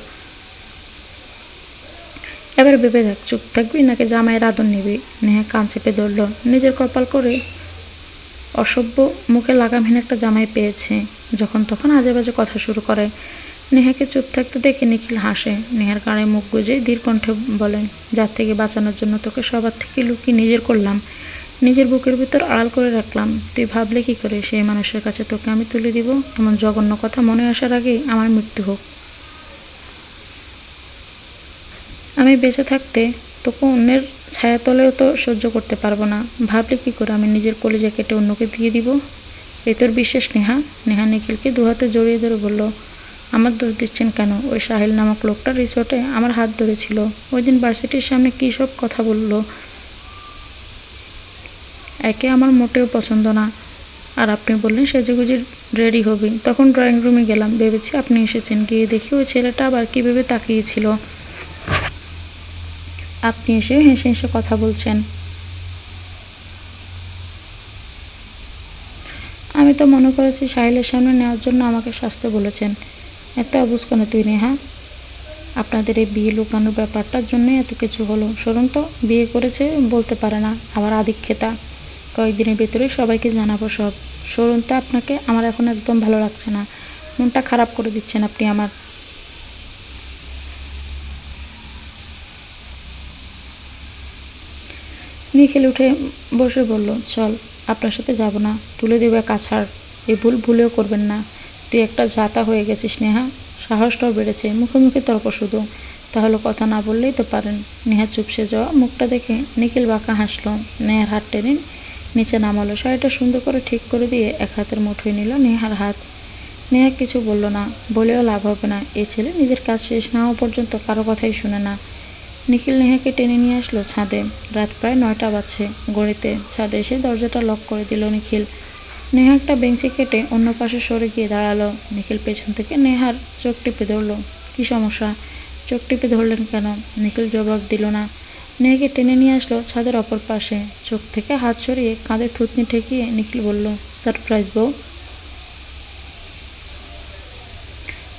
এবার ভেবে দেখ, চুপ থাকবি নাকি জামাইয়ের আদর নিবি? নেহা কান চেপে ধরল। নিজের কপাল করে অসভ্য মুখে লাগামহীন একটা জামাই পেয়েছে, যখন তখন আজে বাজে কথা শুরু করে। নেহাকে চুপ থাকতে দেখে নিখিল হাসে। নেহার গাড়ে মুখ গুজে ধীর কণ্ঠে বলে, যার থেকে বাঁচানোর জন্য তোকে সবার থেকে লুকিয়ে নিজের করলাম, নিজের বুকের ভিতর আড়াল করে রাখলাম। তুই ভাবলে কি করে সেই মানুষের কাছে তোকে আমি তুলে দিব? এমন জঘন্য কথা মনে আসার আগেই আমার মৃত্যু হোক। আমি বেঁচে থাকতে তোকে অন্যের ছায়াতলেও তো সহ্য করতে পারবো না। ভাবলে কি করে আমি নিজের কলিজা কেটে অন্যকে দিয়ে দিব? এ তোর বিশ্বাস? নেহা নেহা নিখিলকে 2 হাতে জড়িয়ে ধরে বলল, আমার দোষ দিচ্ছেন কেন? ওই সাহিল নামক লোকটা রিসোর্টে আমার হাত ধরেছিল। ওই দিন ভার্সিটির সামনে কী সব কথা বলল। একে আমার মোটেও পছন্দ না। আর আপনি বললেন সেজেগুজে রেডি হবি। তখন ড্রয়িং রুমে গেলাম, ভেবেছি আপনি এসেছেন। গিয়ে দেখি ওই ছেলেটা আবার কীভাবে তাকিয়েছিল। আপনি এসেও হেসে হেসে কথা বলছেন। আমি তো মনে করেছি সাহিলের সামনে নেওয়ার জন্য আমাকে শাস্তে বলেছেন। এত অবুঝ কেন তুই নেহা? আপনাদের এই বিয়ে লুকানোর ব্যাপারটার জন্যই এত কিছু হলো। শোরুন তো বিয়ে করেছে বলতে পারে না, আবার আদিক্ষেতা। কয়েকদিনের ভেতরে সবাইকে জানাবো সব। শোরুন তো, আপনাকে আমার এখন একদম ভালো লাগছে না। মনটা খারাপ করে দিচ্ছেন আপনি আমার। নিখিল উঠে বসে বলল, চল, আপনার সাথে যাব না, তুলে দেবে কাছাড়। এই ভুল ভুলেও করবেন না। তুই একটা জাতা হয়ে গেছিস নেহা। সাহসটাও বেড়েছে, মুখে মুখে তর্ক শুধু। তাহলে কথা না বললেই তো পারেন। নেহা চুপসে যাওয়া মুখটা দেখে নিখিল বাঁকা হাসলো। নেহার হাত টেনে নিচে নামালো। শাড়িটা সুন্দর করে ঠিক করে দিয়ে এক হাতের মুঠোয় নিল নেহার হাত। নেহা কিছু বলল না, বলেও লাভ হবে না। এ ছেলে নিজের কাজ শেষ না হওয়া পর্যন্ত কারো কথাই শুনে না। নিখিল নেহাকে টেনে নিয়ে আসলো ছাদে। রাত প্রায় 9টা বাজছে ঘড়িতে। ছাদে এসে দরজাটা লক করে দিল নিখিল। নেহা একটা বেঞ্চি কেটে অন্য পাশে সরে গিয়ে দাঁড়ালো। নিখিল পেছন থেকে নেহার চোখ টিপে ধরল। কী সমস্যা? চোখ টিপে ধরলেন কেন? নিখিল জবাব দিল না। নেহাকে টেনে নিয়ে আসলো ছাদের অপর পাশে। চোখ থেকে হাত সরিয়ে কাঁধে থুতনি ঠেকিয়ে নিখিল বলল, সারপ্রাইজ বউ।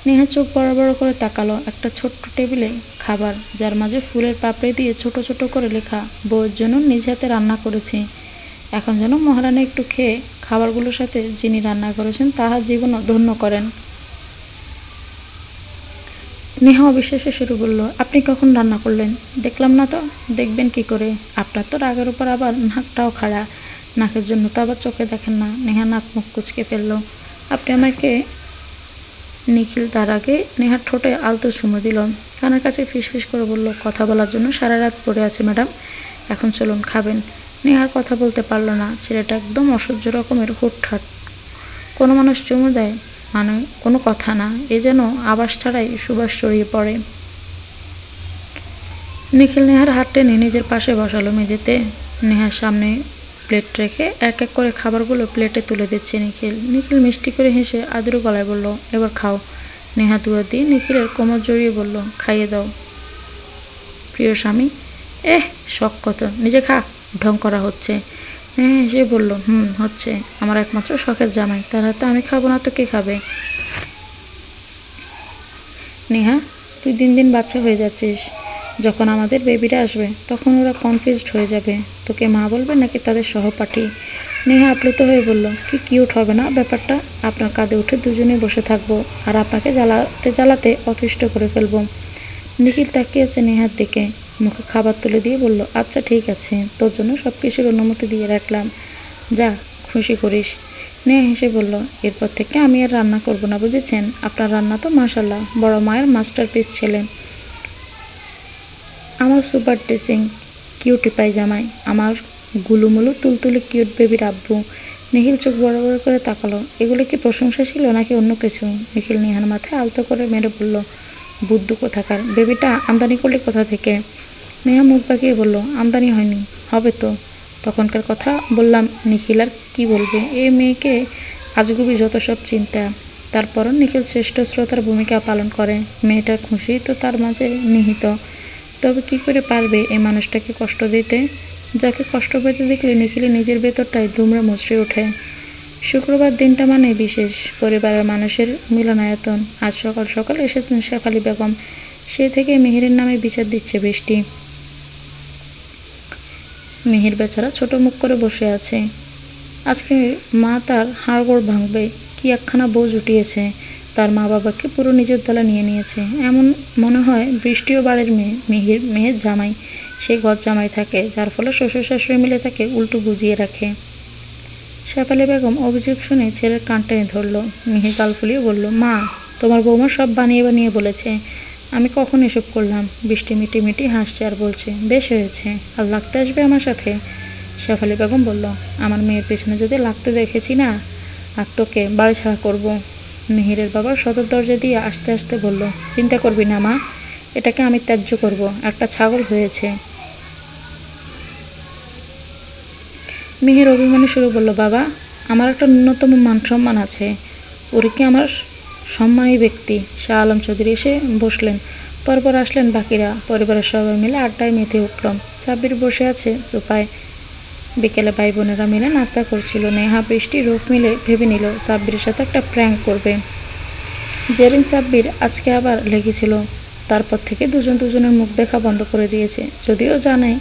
নেহা চোখ বড় বড় করে তাকালো একটা ছোট্ট টেবিলে খাবার, যার মাঝে ফুলের পাপড়ি দিয়ে ছোট ছোট করে লেখা, বউয়ের জন্য নিজ হাতে রান্না করেছি। এখন যেন মহারানী একটু খেয়ে খাবারগুলোর সাথে যিনি রান্না করেছেন তাহার জীবনও ধন্য করেন। নেহা অবিশ্বাসে শুরু বলল, আপনি কখন রান্না করলেন? দেখলাম না তো। দেখবেন কি করে? আপনার তো রাগের উপর আবার নাকটাও খাড়া। নাকের জন্য তো আবার চোখে দেখেন না। নেহা নাক মুখ কুচকে ফেলল। আপনি আমাকে। নিখিল তার আগে নেহার ঠোঁটে আলতো চুমু দিল। কানের কাছে ফিসফিস করে বলল, কথা বলার জন্য সারা রাত পড়ে আছে ম্যাডাম, এখন চলুন খাবেন। নেহার কথা বলতে পারল না। ছেলেটা একদম অসহ্য রকমের হুটহাট। কোনো মানুষ চুমু দেয় মানে কোনো কথা না, এ যেন আবাস ছাড়াই সুবাস ছড়িয়ে পড়ে। নিখিল নেহার হাত টেনে নিজের পাশে বসালো মেঝেতে। নেহার সামনে প্লেট রেখে এক এক করে খাবারগুলো প্লেটে তুলে দিচ্ছে নিখিল। নিখিল মিষ্টি করে হেসে আদুরে গলায় বলল, এবার খাও। নেহা দুয়া দিয়ে নিখিলের কোমর জড়িয়ে বলল, খাইয়ে দাও প্রিয় স্বামী। শখ কত, নিজে খা, ঢং করা হচ্ছে। হ্যাঁ সে বলল, হচ্ছে। আমার একমাত্র শখের জামাই, তার হাতে আমি খাবো না তো কে খাবে? নেহা, তুই দিন দিন বাচ্চা হয়ে যাচ্ছিস। যখন আমাদের বেবিরা আসবে তখন ওরা কনফিউজড হয়ে যাবে। তোকে মা বলবে নাকি তাদের সহপাঠী? নেহা আপ্লুত হয়ে বলল, কি কিউট হবে না ব্যাপারটা? আপনার কাঁধে উঠে দুজনে বসে থাকবো আর আপনাকে জ্বালাতে জ্বালাতে অতিষ্ঠ করে ফেলবো। নিখিল তাকিয়েছে নেহার দিকে, মুখে খাবার তুলে দিয়ে বলল, আচ্ছা ঠিক আছে, তোর জন্য সব কিছুর অনুমতি দিয়ে রাখলাম, যা খুশি করিস। নেহা হেসে বলল, এরপর থেকে আমি আর রান্না করব না, বুঝেছেন? আপনার রান্না তো মাশাল্লাহ বড় মায়ের মাস্টারপিস ছেলে। আমার সুপার ড্রেসিং কিউটি পায়জামাই, আমার গুলুমুলু তুলতুলে কিউট বেবির আব্বু। নিখিল চোখ বড় বড় করে তাকালো। এগুলো কি প্রশংসা ছিল নাকি অন্য কিছু? নিখিল নেহার মাথায় আলতো করে মেরে বলল, বুদ্ধু কোথাকার, বেবিটা আমদানি করলে কোথা থেকে? নেহা মুখ বাঁকিয়ে বলল, আমদানি হয়নি, হবে তো। তখনকার কথা বললাম। নিখিল আর কি বলবে? এই মেয়েকে আজগুবি যত সব চিন্তা। তারপরও নিখিল শ্রেষ্ঠ শ্রোতার ভূমিকা পালন করে। মেয়েটার খুশি তো তার মাঝে নিহিত। তবে কি করে পারবে এই মানুষটাকে কষ্ট দিতে? যাকে কষ্ট পেতে দেখলে নিখিলে নিজের ভেতরটায় দুমড়ে মুচড়ে ওঠে। শুক্রবার দিনটা মানে বিশেষ, পরিবারের মানুষের মিলনায়তন। আজ সকাল সকাল এসেছেন শেফালি বেগম। সে থেকে মিহিরের নামে বিচার দিচ্ছে বৃষ্টি। মিহির বেচারা ছোট মুখ করে বসে আছে। আজকে মা তার হাড়গোড় ভাঙবে। কি একখানা বউ জুটিয়েছে, তার মা বাবাকে পুরো নিজের দলে নিয়ে নিয়েছে। এমন মনে হয় বৃষ্টিও বাড়ির মেয়ে, মিহির মেয়ের জামাই। সে ঘর জামাই থাকে, যার ফলে শ্বশুর শাশুড়ি মিলে তাকে উল্টো বুঝিয়ে রাখে। শেফালি বেগম অভিযোগ শুনে ছেলের কান টেনে ধরল। মিহির গাল ফুলিয়ে বলল, মা, তোমার বৌমা সব বানিয়ে বানিয়ে বলেছে, আমি কখন এসব করলাম? বৃষ্টি মিটি মিটি হাসছে আর বলছে, বেশ হয়েছে, আর লাগতে আসবে আমার সাথে? শেফালি বেগম বলল, আমার মেয়ের পেছনে যদি লাগতে দেখেছি না, আর তোকে বাড়ি ছাড়া করবো। মিহিরের বাবা সদর দরজা দিয়ে আস্তে আস্তে বলল, চিন্তা করবি না মা, এটাকে আমি ত্যায্য করব, একটা ছাগল হয়েছে। মিহির অভিমানী সুরে বলল, বাবা, আমার একটা ন্যূনতম মান সম্মান আছে। ওরে কি আমার সম্মানী ব্যক্তি। শাহ আলম চৌধুরী এসে বসলেন। পরপর আসলেন বাকিরা। পরিবারের সবাই মিলে আড্ডায় মেতে উঠল। সাব্বির বসে আছে সোফায়। বিকেলে ভাই বোনেরা মিলে নাস্তা করছিল। নেহা, বৃষ্টি, রূপ মিলে ভেবে নিল সাব্বিরের সাথে একটা প্র্যাঙ্ক করবে। জেরিন সাব্বির আজকে আবার লেগেছিল। তারপর থেকে দুজন দুজনের মুখ দেখা বন্ধ করে দিয়েছে, যদিও জানে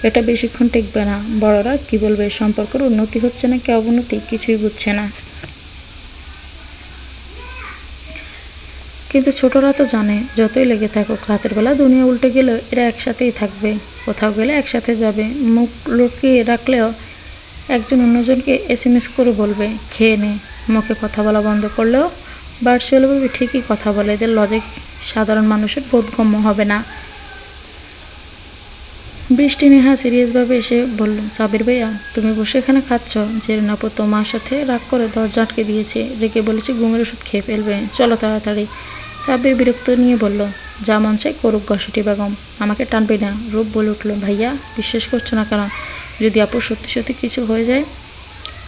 এটা বেশিক্ষণ টিকবে না। বড়রা কি বলবে, সম্পর্কের উন্নতি হচ্ছে নাকি অবনতি কিছুই বুঝছে না। কিন্তু ছোটরা তো জানে, যতই লেগে থাকুক, রাতের বেলা দুনিয়া উল্টে গেলেও এরা একসাথেই থাকবে। কোথাও গেলে একসাথে যাবে। মুখ লুকিয়ে রাখলেও একজন অন্যজনকে SMS করে বলবে, খেয়ে নে। মুখে কথা বলা বন্ধ করলেও ভার্চুয়ালভাবে ঠিকই কথা বলে। এদের লজিক সাধারণ মানুষের বোধগম্য হবে না। বৃষ্টি নেহা সিরিয়াসভাবে এসে বলল, সাবির ভাইয়া, তুমি বসে এখানে খাচ্ছ? জেরিন আপু তোমার সাথে রাগ করে দরজা আটকে দিয়েছে, রেখে বলেছে ঘুমের ওষুধ খেয়ে ফেলবে, চলো তাড়াতাড়ি। সাবির বিরক্ত নিয়ে বলল, যা মন চাই করুক ঘসেটি বেগম, আমাকে টানবি না। রূপ বলে উঠল, ভাইয়া বিশ্বাস করছো না কেন? যদি আপু সত্যি সত্যি কিছু হয়ে যায়?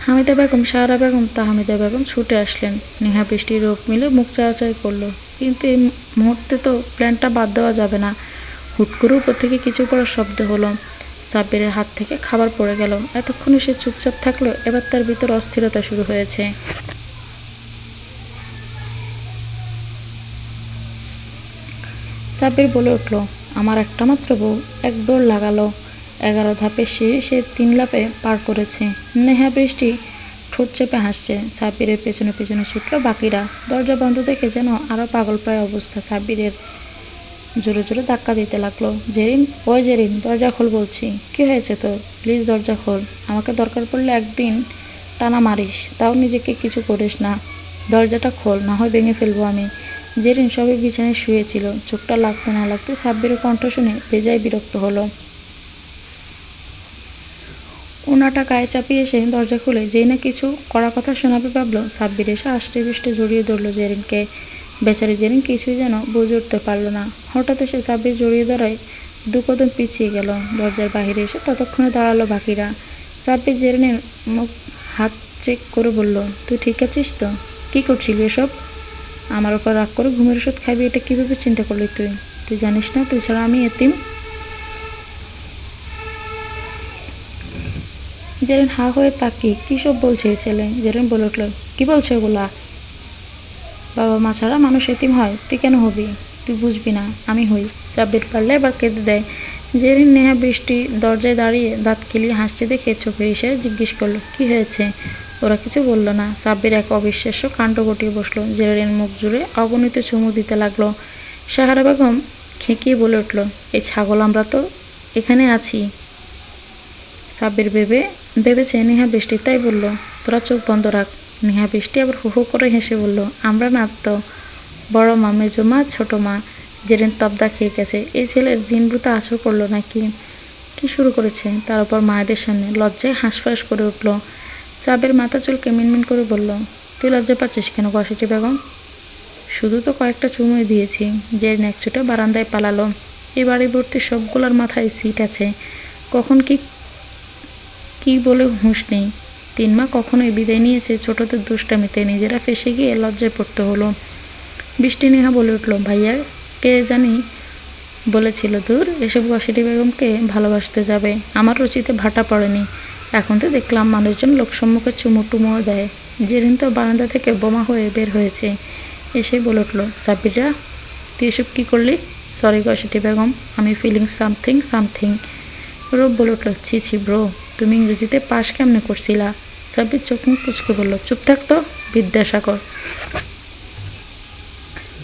হামিদা বেগম, সাহারা বেগম, তাহমিদা বেগম ছুটে আসলেন। নেহা বৃষ্টির রূপ মিলে মুখ চাওয়াচাই করলো, কিন্তু এই মুহূর্তে তো প্ল্যানটা বাদ দেওয়া যাবে না। হুট করে উপর থেকে কিছু পড়ার শব্দ হলো। সাব্বিরের হাত থেকে খাবার পড়ে গেল। এতক্ষণে সে চুপচাপ থাকলো, এবার তার ভিতর অস্থিরতা শুরু হয়েছে। সাব্বির বলে উঠল, আমার একটা মাত্র বউ। এক দৌড় লাগালো। 11 ধাপের সিঁড়ি সে 3 লাফে পার করেছে। নেহা বৃষ্টি ঠোঁট চেপে হাসছে। সাব্বিরের পেছনে পেছনে ছুটল বাকিরা। দরজা বন্ধ দেখে যেন আরও পাগল প্রায় অবস্থা সাব্বিরের। জোরে জোরে ধাক্কা দিতে লাগলো। জেরিন, ওই জেরিন, দরজা খোল বলছি। কি হয়েছে তোর? প্লিজ দরজা খোল। আমাকে দরকার পড়লে একদিন টানা মারিস, তাও নিজেকে কিছু করিস না। দরজাটা খোল, না হয় ভেঙে ফেলবো আমি। জেরিন সবে বিছানায় শুয়েছিল। চোখটা লাগতে না লাগতে সাব্বিরের কণ্ঠ শুনে বেজায় বিরক্ত হলো। ওনাটা গায়ে চাপিয়ে এসে দরজা খুলে যেই না কিছু করার কথা শোনাবে ভাবলো, সাব্বির এসে আষ্টে পৃষ্ঠে জড়িয়ে ধরলো জেরিনকে। বেচারি জেরিন কিছুই যেন বুঝে উঠতে পারল না। হঠাৎ এসে সাব্বির জড়িয়ে ধরায় 2 কদম পিছিয়ে গেল। দরজার বাহিরে এসে ততক্ষণে দাঁড়ালো বাকিরা। সাব্বির জেরিনের মুখ হাত চেক করে বলল, তুই ঠিক আছিস তো? কী করছিলি এসব? আমার ওপর রাগ করে ঘুমের ওষুধ খাবি, এটা কীভাবে চিন্তা করলি তুই? তুই জানিস না তুই ছাড়া আমি এতিম? জেরিন হা হয়ে তাকিয়ে কী সব বলছে এই ছেলে। জেরিন বলে উঠল, কী বলছো এগুলা? বাবা মা ছাড়া মানুষ এতিম হয়? তুই কেন হবি? তুই বুঝবি না, আমি হই। সাব্বির পারলে এবার কেঁদে দেয়। জেরিন নেহা বৃষ্টি দরজায় দাঁড়িয়ে দাঁত কিলিয়ে হাসতে দেখে চোখের ইশারায় জিজ্ঞেস করলো, কী হয়েছে? ওরা কিছু বলল না। সাব্বির এক অবিশ্বাস্য কাণ্ড ঘটিয়ে বসলো। জেরিন মুখ জুড়ে অগণিত চুমু দিতে লাগলো। সাহারা বেগম খেঁকিয়ে বলে উঠল, এই ছাগল, আমরা তো এখানে আছি। সাব্বির ভেবেছে নেহা বৃষ্টি, তাই বলল, তোরা চোখ বন্ধ রাখ। নেহা বৃষ্টি আবার হু হু করে হেসে বলল, আমরা না তো, বড় মা, মেজো মা, ছোটো মা। জেরিন তবদা খেয়ে গেছে। এই ছেলের জিনভূত আছর করলো নাকি? কি শুরু করেছে? তার উপর মায়েদের সামনে। লজ্জায় হাঁসফাঁস করে উঠল। সাব্বির মাথা চুলকে মিনমিন করে বলল, তুই লজ্জা পাচ্ছিস কেন ঘসেটি বেগম? শুধু তো কয়েকটা চুমুই দিয়েছি। জেরিন এক ছুটে বারান্দায় পালালো। এই বাড়ি ভর্তি সবগুলোর মাথায় সিট আছে, কখন কি বলে হুঁশ নেই। 3 মা কখনোই বিদায় নিয়েছে ছোটদের দুষ্টামিতে, নিজেরা ফেসে গিয়ে লজ্জায় পড়তে হলো। বৃষ্টি নেহা বলে উঠল, ভাইয়া কে জানি বলেছিল দূর এসব ঘসেটি বেগমকে ভালোবাসতে যাবে। আমার রুচিতে ভাটা পড়েনি। এখন তো দেখলাম মানুষজন লোকসম্মুখে চুমু টুমুও দেয়। জেরিন তো বারান্দা থেকে বোমা হয়ে বের হয়েছে। এসে বলে উঠল, সাব্বিরা, তুই এসব কী করলি? সরি ঘসেটি বেগম, আমি ফিলিং সামথিং। রূপ বলে উঠল, ছি ছি ব্রো, তুমি ইংরেজিতে পাশ কেমনে করছিলা? সাব্বির চোখ মুখ পুচকে বলল, চুপ থাকতো বিদ্যাসাগর।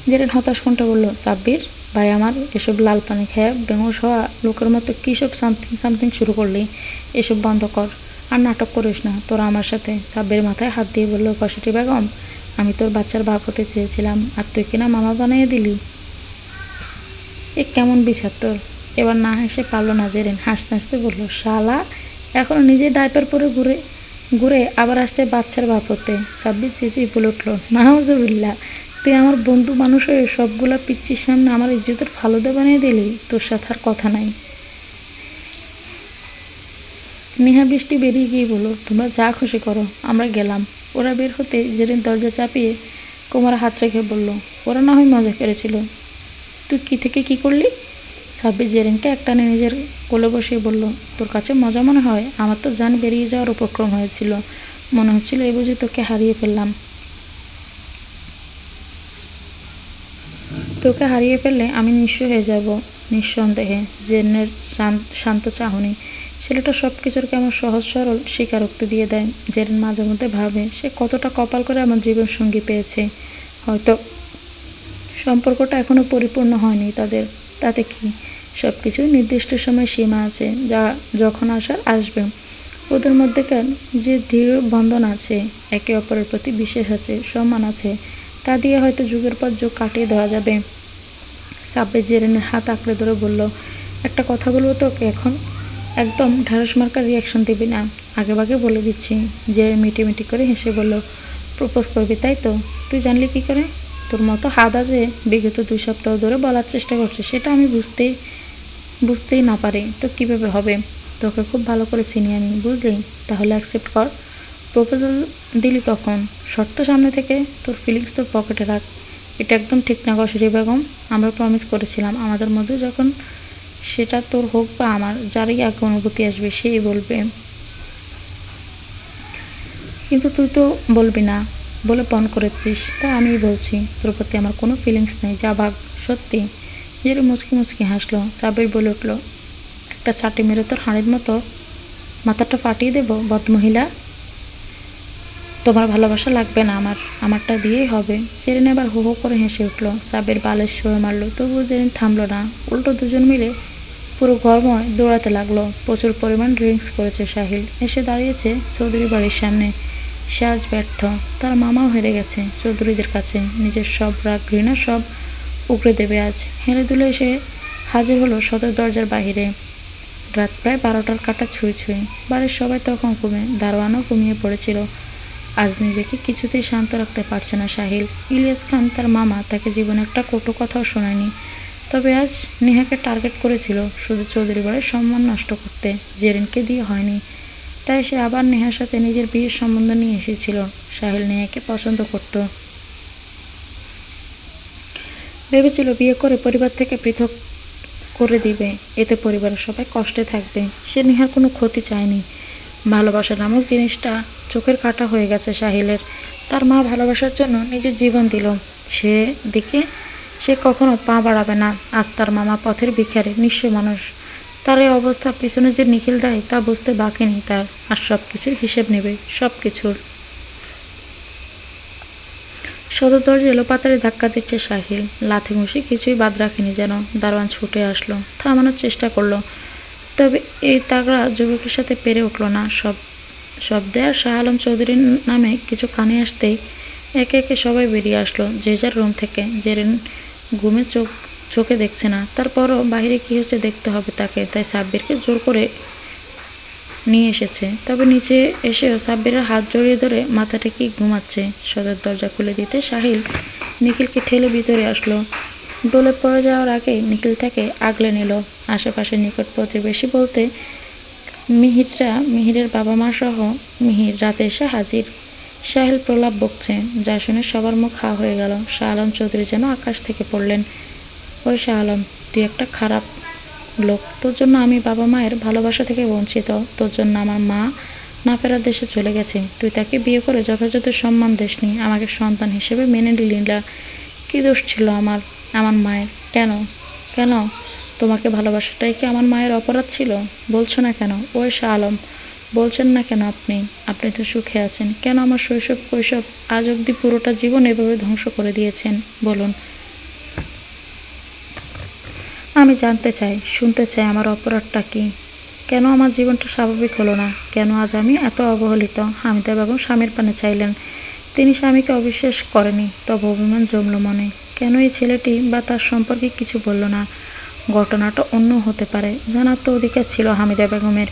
জেরিন হতাশ কণ্ঠে বলল, সাব্বির ভাই আমার, এসব লাল পানি খেয়ে বেঙ্গস হওয়া লোকের মতো কী সব সামথিং শুরু করলি? এসব বন্ধ কর, আর নাটক করিস না তোরা আমার সাথে। সাব্বির মাথায় হাত দিয়ে বলল, ঘসেটি বেগম, আমি তোর বাচ্চার বাপ হতে চেয়েছিলাম, আর তুই কিনা মামা বানিয়ে দিলি। এ কেমন বিচার তোর? এবার না হেসে পারল না জেরিন। হাসতে হাসতে বলল, শালা, এখনও নিজে ডাইপার পরে ঘুরে আবার আসছে বাচ্চার বাপ হতে। সাব্বির চেঁচিয়ে বলে উঠল, নাউজুবিল্লাহ, তুই আমার বন্ধু মানুষ হয়ে সবগুলা পিচ্ছির সামনে আমার ইজ্জতের ফালুদা বানিয়ে দিলি। তোর সাথে আর কথা নাই। নেহা বৃষ্টি বেরিয়ে গিয়ে বলল, তোমরা যা খুশি করো, আমরা গেলাম। ওরা বের হতে জেরিন দরজা চাপিয়ে কোমরে হাত রেখে বলল, ওরা না হয় মজা করেছিল, তুই কী থেকে কী করলি? সাব্বির জেরিনকে একটানে নিজের কোলে বসিয়ে বলল, তোর কাছে মজা মনে হয়? আমার তো জান বেরিয়ে যাওয়ার উপক্রম হয়েছিল। মনে হচ্ছিল এই বুঝি তোকে হারিয়ে ফেললাম। তোকে হারিয়ে ফেললে আমি নিঃস্ব হয়ে যাব নিঃসন্দেহে। জেরিনের শান্ত চাহনি। ছেলেটা সব কিছুর কেমন সহজ সরল স্বীকারোক্তি দিয়ে দেয়। জেরিন মাঝে মধ্যে ভাবে সে কতটা কপাল করে আমার জীবনসঙ্গী পেয়েছে। হয়তো সম্পর্কটা এখনও পরিপূর্ণ হয়নি তাদের, তাতে কি? সব কিছুই নির্দিষ্ট সময় সীমা আছে, যা যখন আসার আসবে। ওদের মধ্যেকার যে দৃঢ় বন্ধন আছে, একে অপরের প্রতি বিশ্বাস আছে, সম্মান আছে, তা দিয়ে হয়তো যুগের পর যুগ কাটিয়ে দেওয়া যাবে। সাব্বির জেরিনের হাত আঁকড়ে ধরে বলল, একটা কথা বলবো তোকে, এখন একদম ঢ্যাঁড়স মার্কার রিয়াকশন দিবি না, আগেভাগে বলে দিচ্ছি। জেরিন মিটি করে হেসে বলল, প্রপোজ করবি তাই তো? তুই জানলি কী করে? তোর মতো হাদা যে বিগত 2 সপ্তাহ ধরে বলার চেষ্টা করছে, সেটা আমি বুঝতেই না পারি তো কীভাবে হবে? তোকে খুব ভালো করে চিনি আমি, বুঝলি? তাহলে অ্যাকসেপ্ট কর। প্রপোজাল দিলি কখন? শর্ত সামনে থেকে, তোর ফিলিংস তোর পকেটে রাখ। এটা একদম ঠিক না গো বেগম। আমরা প্রমিস করেছিলাম আমাদের মধ্যে যখন, সেটা তোর হোক বা আমার, যারই আগে অনুভূতি আসবে সেই বলবে। কিন্তু তুই তো বলবি না বলে পণ করেছিস, তাই আমিই বলছি তোর প্রতি আমার কোনো ফিলিংস নেই, যা ভাগ। সত্যি? জেরি মুচকি মুচকি হাসলো। সাব্বির বলে উঠল, একটা চাটি মেরে তোর হাঁড়ির মতো মাথাটা ফাটিয়ে দেবো বদমহিলা। তোমার ভালোবাসা লাগবে না আমার, আমারটা দিয়েই হবে। জেরিন এবার হো হো করে হেসে উঠল। সাব্বির বালিশ ছুঁড়ে মারল, তবুও জেরিন থামলো না। উল্টো দুজন মিলে পুরো ঘরময় দৌড়াতে লাগলো। প্রচুর পরিমাণ ড্রিঙ্কস করেছে সাহিল। এসে দাঁড়িয়েছে চৌধুরী বাড়ির সামনে। সে আজ ব্যর্থ। তার মামাও হেরে গেছে চৌধুরীদের কাছে। নিজের সব রাগ ঘৃণা সব উগড়ে দেবে আজ। হেলে দুলে এসে হাজির হলো সদর দরজার বাহিরে। রাত প্রায় 12টার কাঁটা ছুঁই ছুঁই। বাড়ির সবাই তখন ঘুমে, দারোয়ানও ঘুমিয়ে পড়েছিল। আজ নিজেকে কিছুতেই শান্ত রাখতে পারছে না সাহিল। ইলিয়াস খান তার মামা তাকে জীবনে একটা কটু কথাও শোনায়নি, তবে আজ নেহাকে টার্গেট করেছিল শুধু চৌধুরী বাড়ির সম্মান নষ্ট করতে। জেরিনকে দিয়ে হয়নি, তাই সে আবার নেহার সাথে নিজের বিয়ের সম্বন্ধ নিয়ে এসেছিল। সাহিল নেহাকে পছন্দ করত, ভেবেছিল বিয়ে করে পরিবার থেকে পৃথক করে দিবে, এতে পরিবারের সবাই কষ্টে থাকবে। সে নেহার কোনো ক্ষতি চায়নি। ভালোবাসা নামক জিনিসটা চোখের কাটা হয়ে গেছে সাহিলের। তার মা ভালোবাসার জন্য নিজের জীবন দিল, সে দিকে সে কখনো পা বাড়াবে না। আজ তার মামা পথের ভিখারি, নিঃস্ব মানুষ। তার এই অবস্থা পিছনে যে নিখিল দায় তা বুঝতে বাকি নেই তার। আর সব কিছুর হিসেব নেবে, সব কিছুর। সদর দরজা এলোপাতাড়ি ধাক্কা দিচ্ছে সাহিল। লাথি ঘুষি কিছুই বাদ রাখেনি যেন। দারোয়ান ছুটে আসলো, থামানোর চেষ্টা করলো, তবে এই তাগড়া যুবকের সাথে পেরে উঠল না। শব্দে আর শাহ আলম চৌধুরীর নামে কিছু কানে আসতেই একে একে সবাই বেরিয়ে আসলো যে যার রুম থেকে। জেরিন ঘুমে চোখে দেখছে না, তারপরও বাহিরে কী হচ্ছে দেখতে হবে তাকে, তাই সাব্বিরকে জোর করে নিয়ে এসেছে। তবে নিচে এসেও সাব্বিরের হাত জড়িয়ে ধরে মাথাটা কি ঘুমাচ্ছে। সদর দরজা খুলে দিতে সাহিল নিখিলকে ঠেলে ভিতরে আসলো। ডলে পড়ে যাওয়ার আগেই নিখিল তাকে আগলে নিল। আশেপাশে নিকট প্রতিবেশী বলতে মিহিরের বাবা মা সহ মিহির রাতে এসে হাজির। সাহিল প্রলাপ বকছে, যা শুনে সবার মুখ হা হয়ে গেল। শাহ আলম চৌধুরী যেন আকাশ থেকে পড়লেন। ওই শাহ আলম, তুই একটা খারাপ লোক। তোর জন্য আমি বাবা মায়ের ভালোবাসা থেকে বঞ্চিত। তোর জন্য আমার মা না ফেরার দেশে চলে গেছে। তুই তাকে বিয়ে করে যথাযথ সম্মান দিসনি, আমাকে সন্তান হিসেবে মেনে নিলি না। কী দোষ ছিল আমার মায়ের? কেন কেন তোমাকে ভালোবাসাটাই কি আমার মায়ের অপরাধ ছিল? বলছো না কেন? ওই শাহ আলম, বলছেন না কেন? আপনি তো সুখে আছেন, কেন আমার শৈশব কৈশোর আজ অবধি পুরোটা জীবন এভাবে ধ্বংস করে দিয়েছেন বলুন? আমি জানতে চাই, শুনতে চাই আমার অপরাধটা কি? কেন আমার জীবনটা স্বাভাবিক হলো না? কেন আজ আমি এত অবহেলিত? হামিদা বেগম স্বামীর পানে চাইলেন, তিনি স্বামীকে অবিশ্বাস করেনি, তবে অভিমান জমল মনে। কেন এই ছেলেটি বা তার সম্পর্কে কিছু বলল না? ঘটনাটা অন্য হতে পারে, জানার তো অধিকার ছিল হামিদা বেগমের।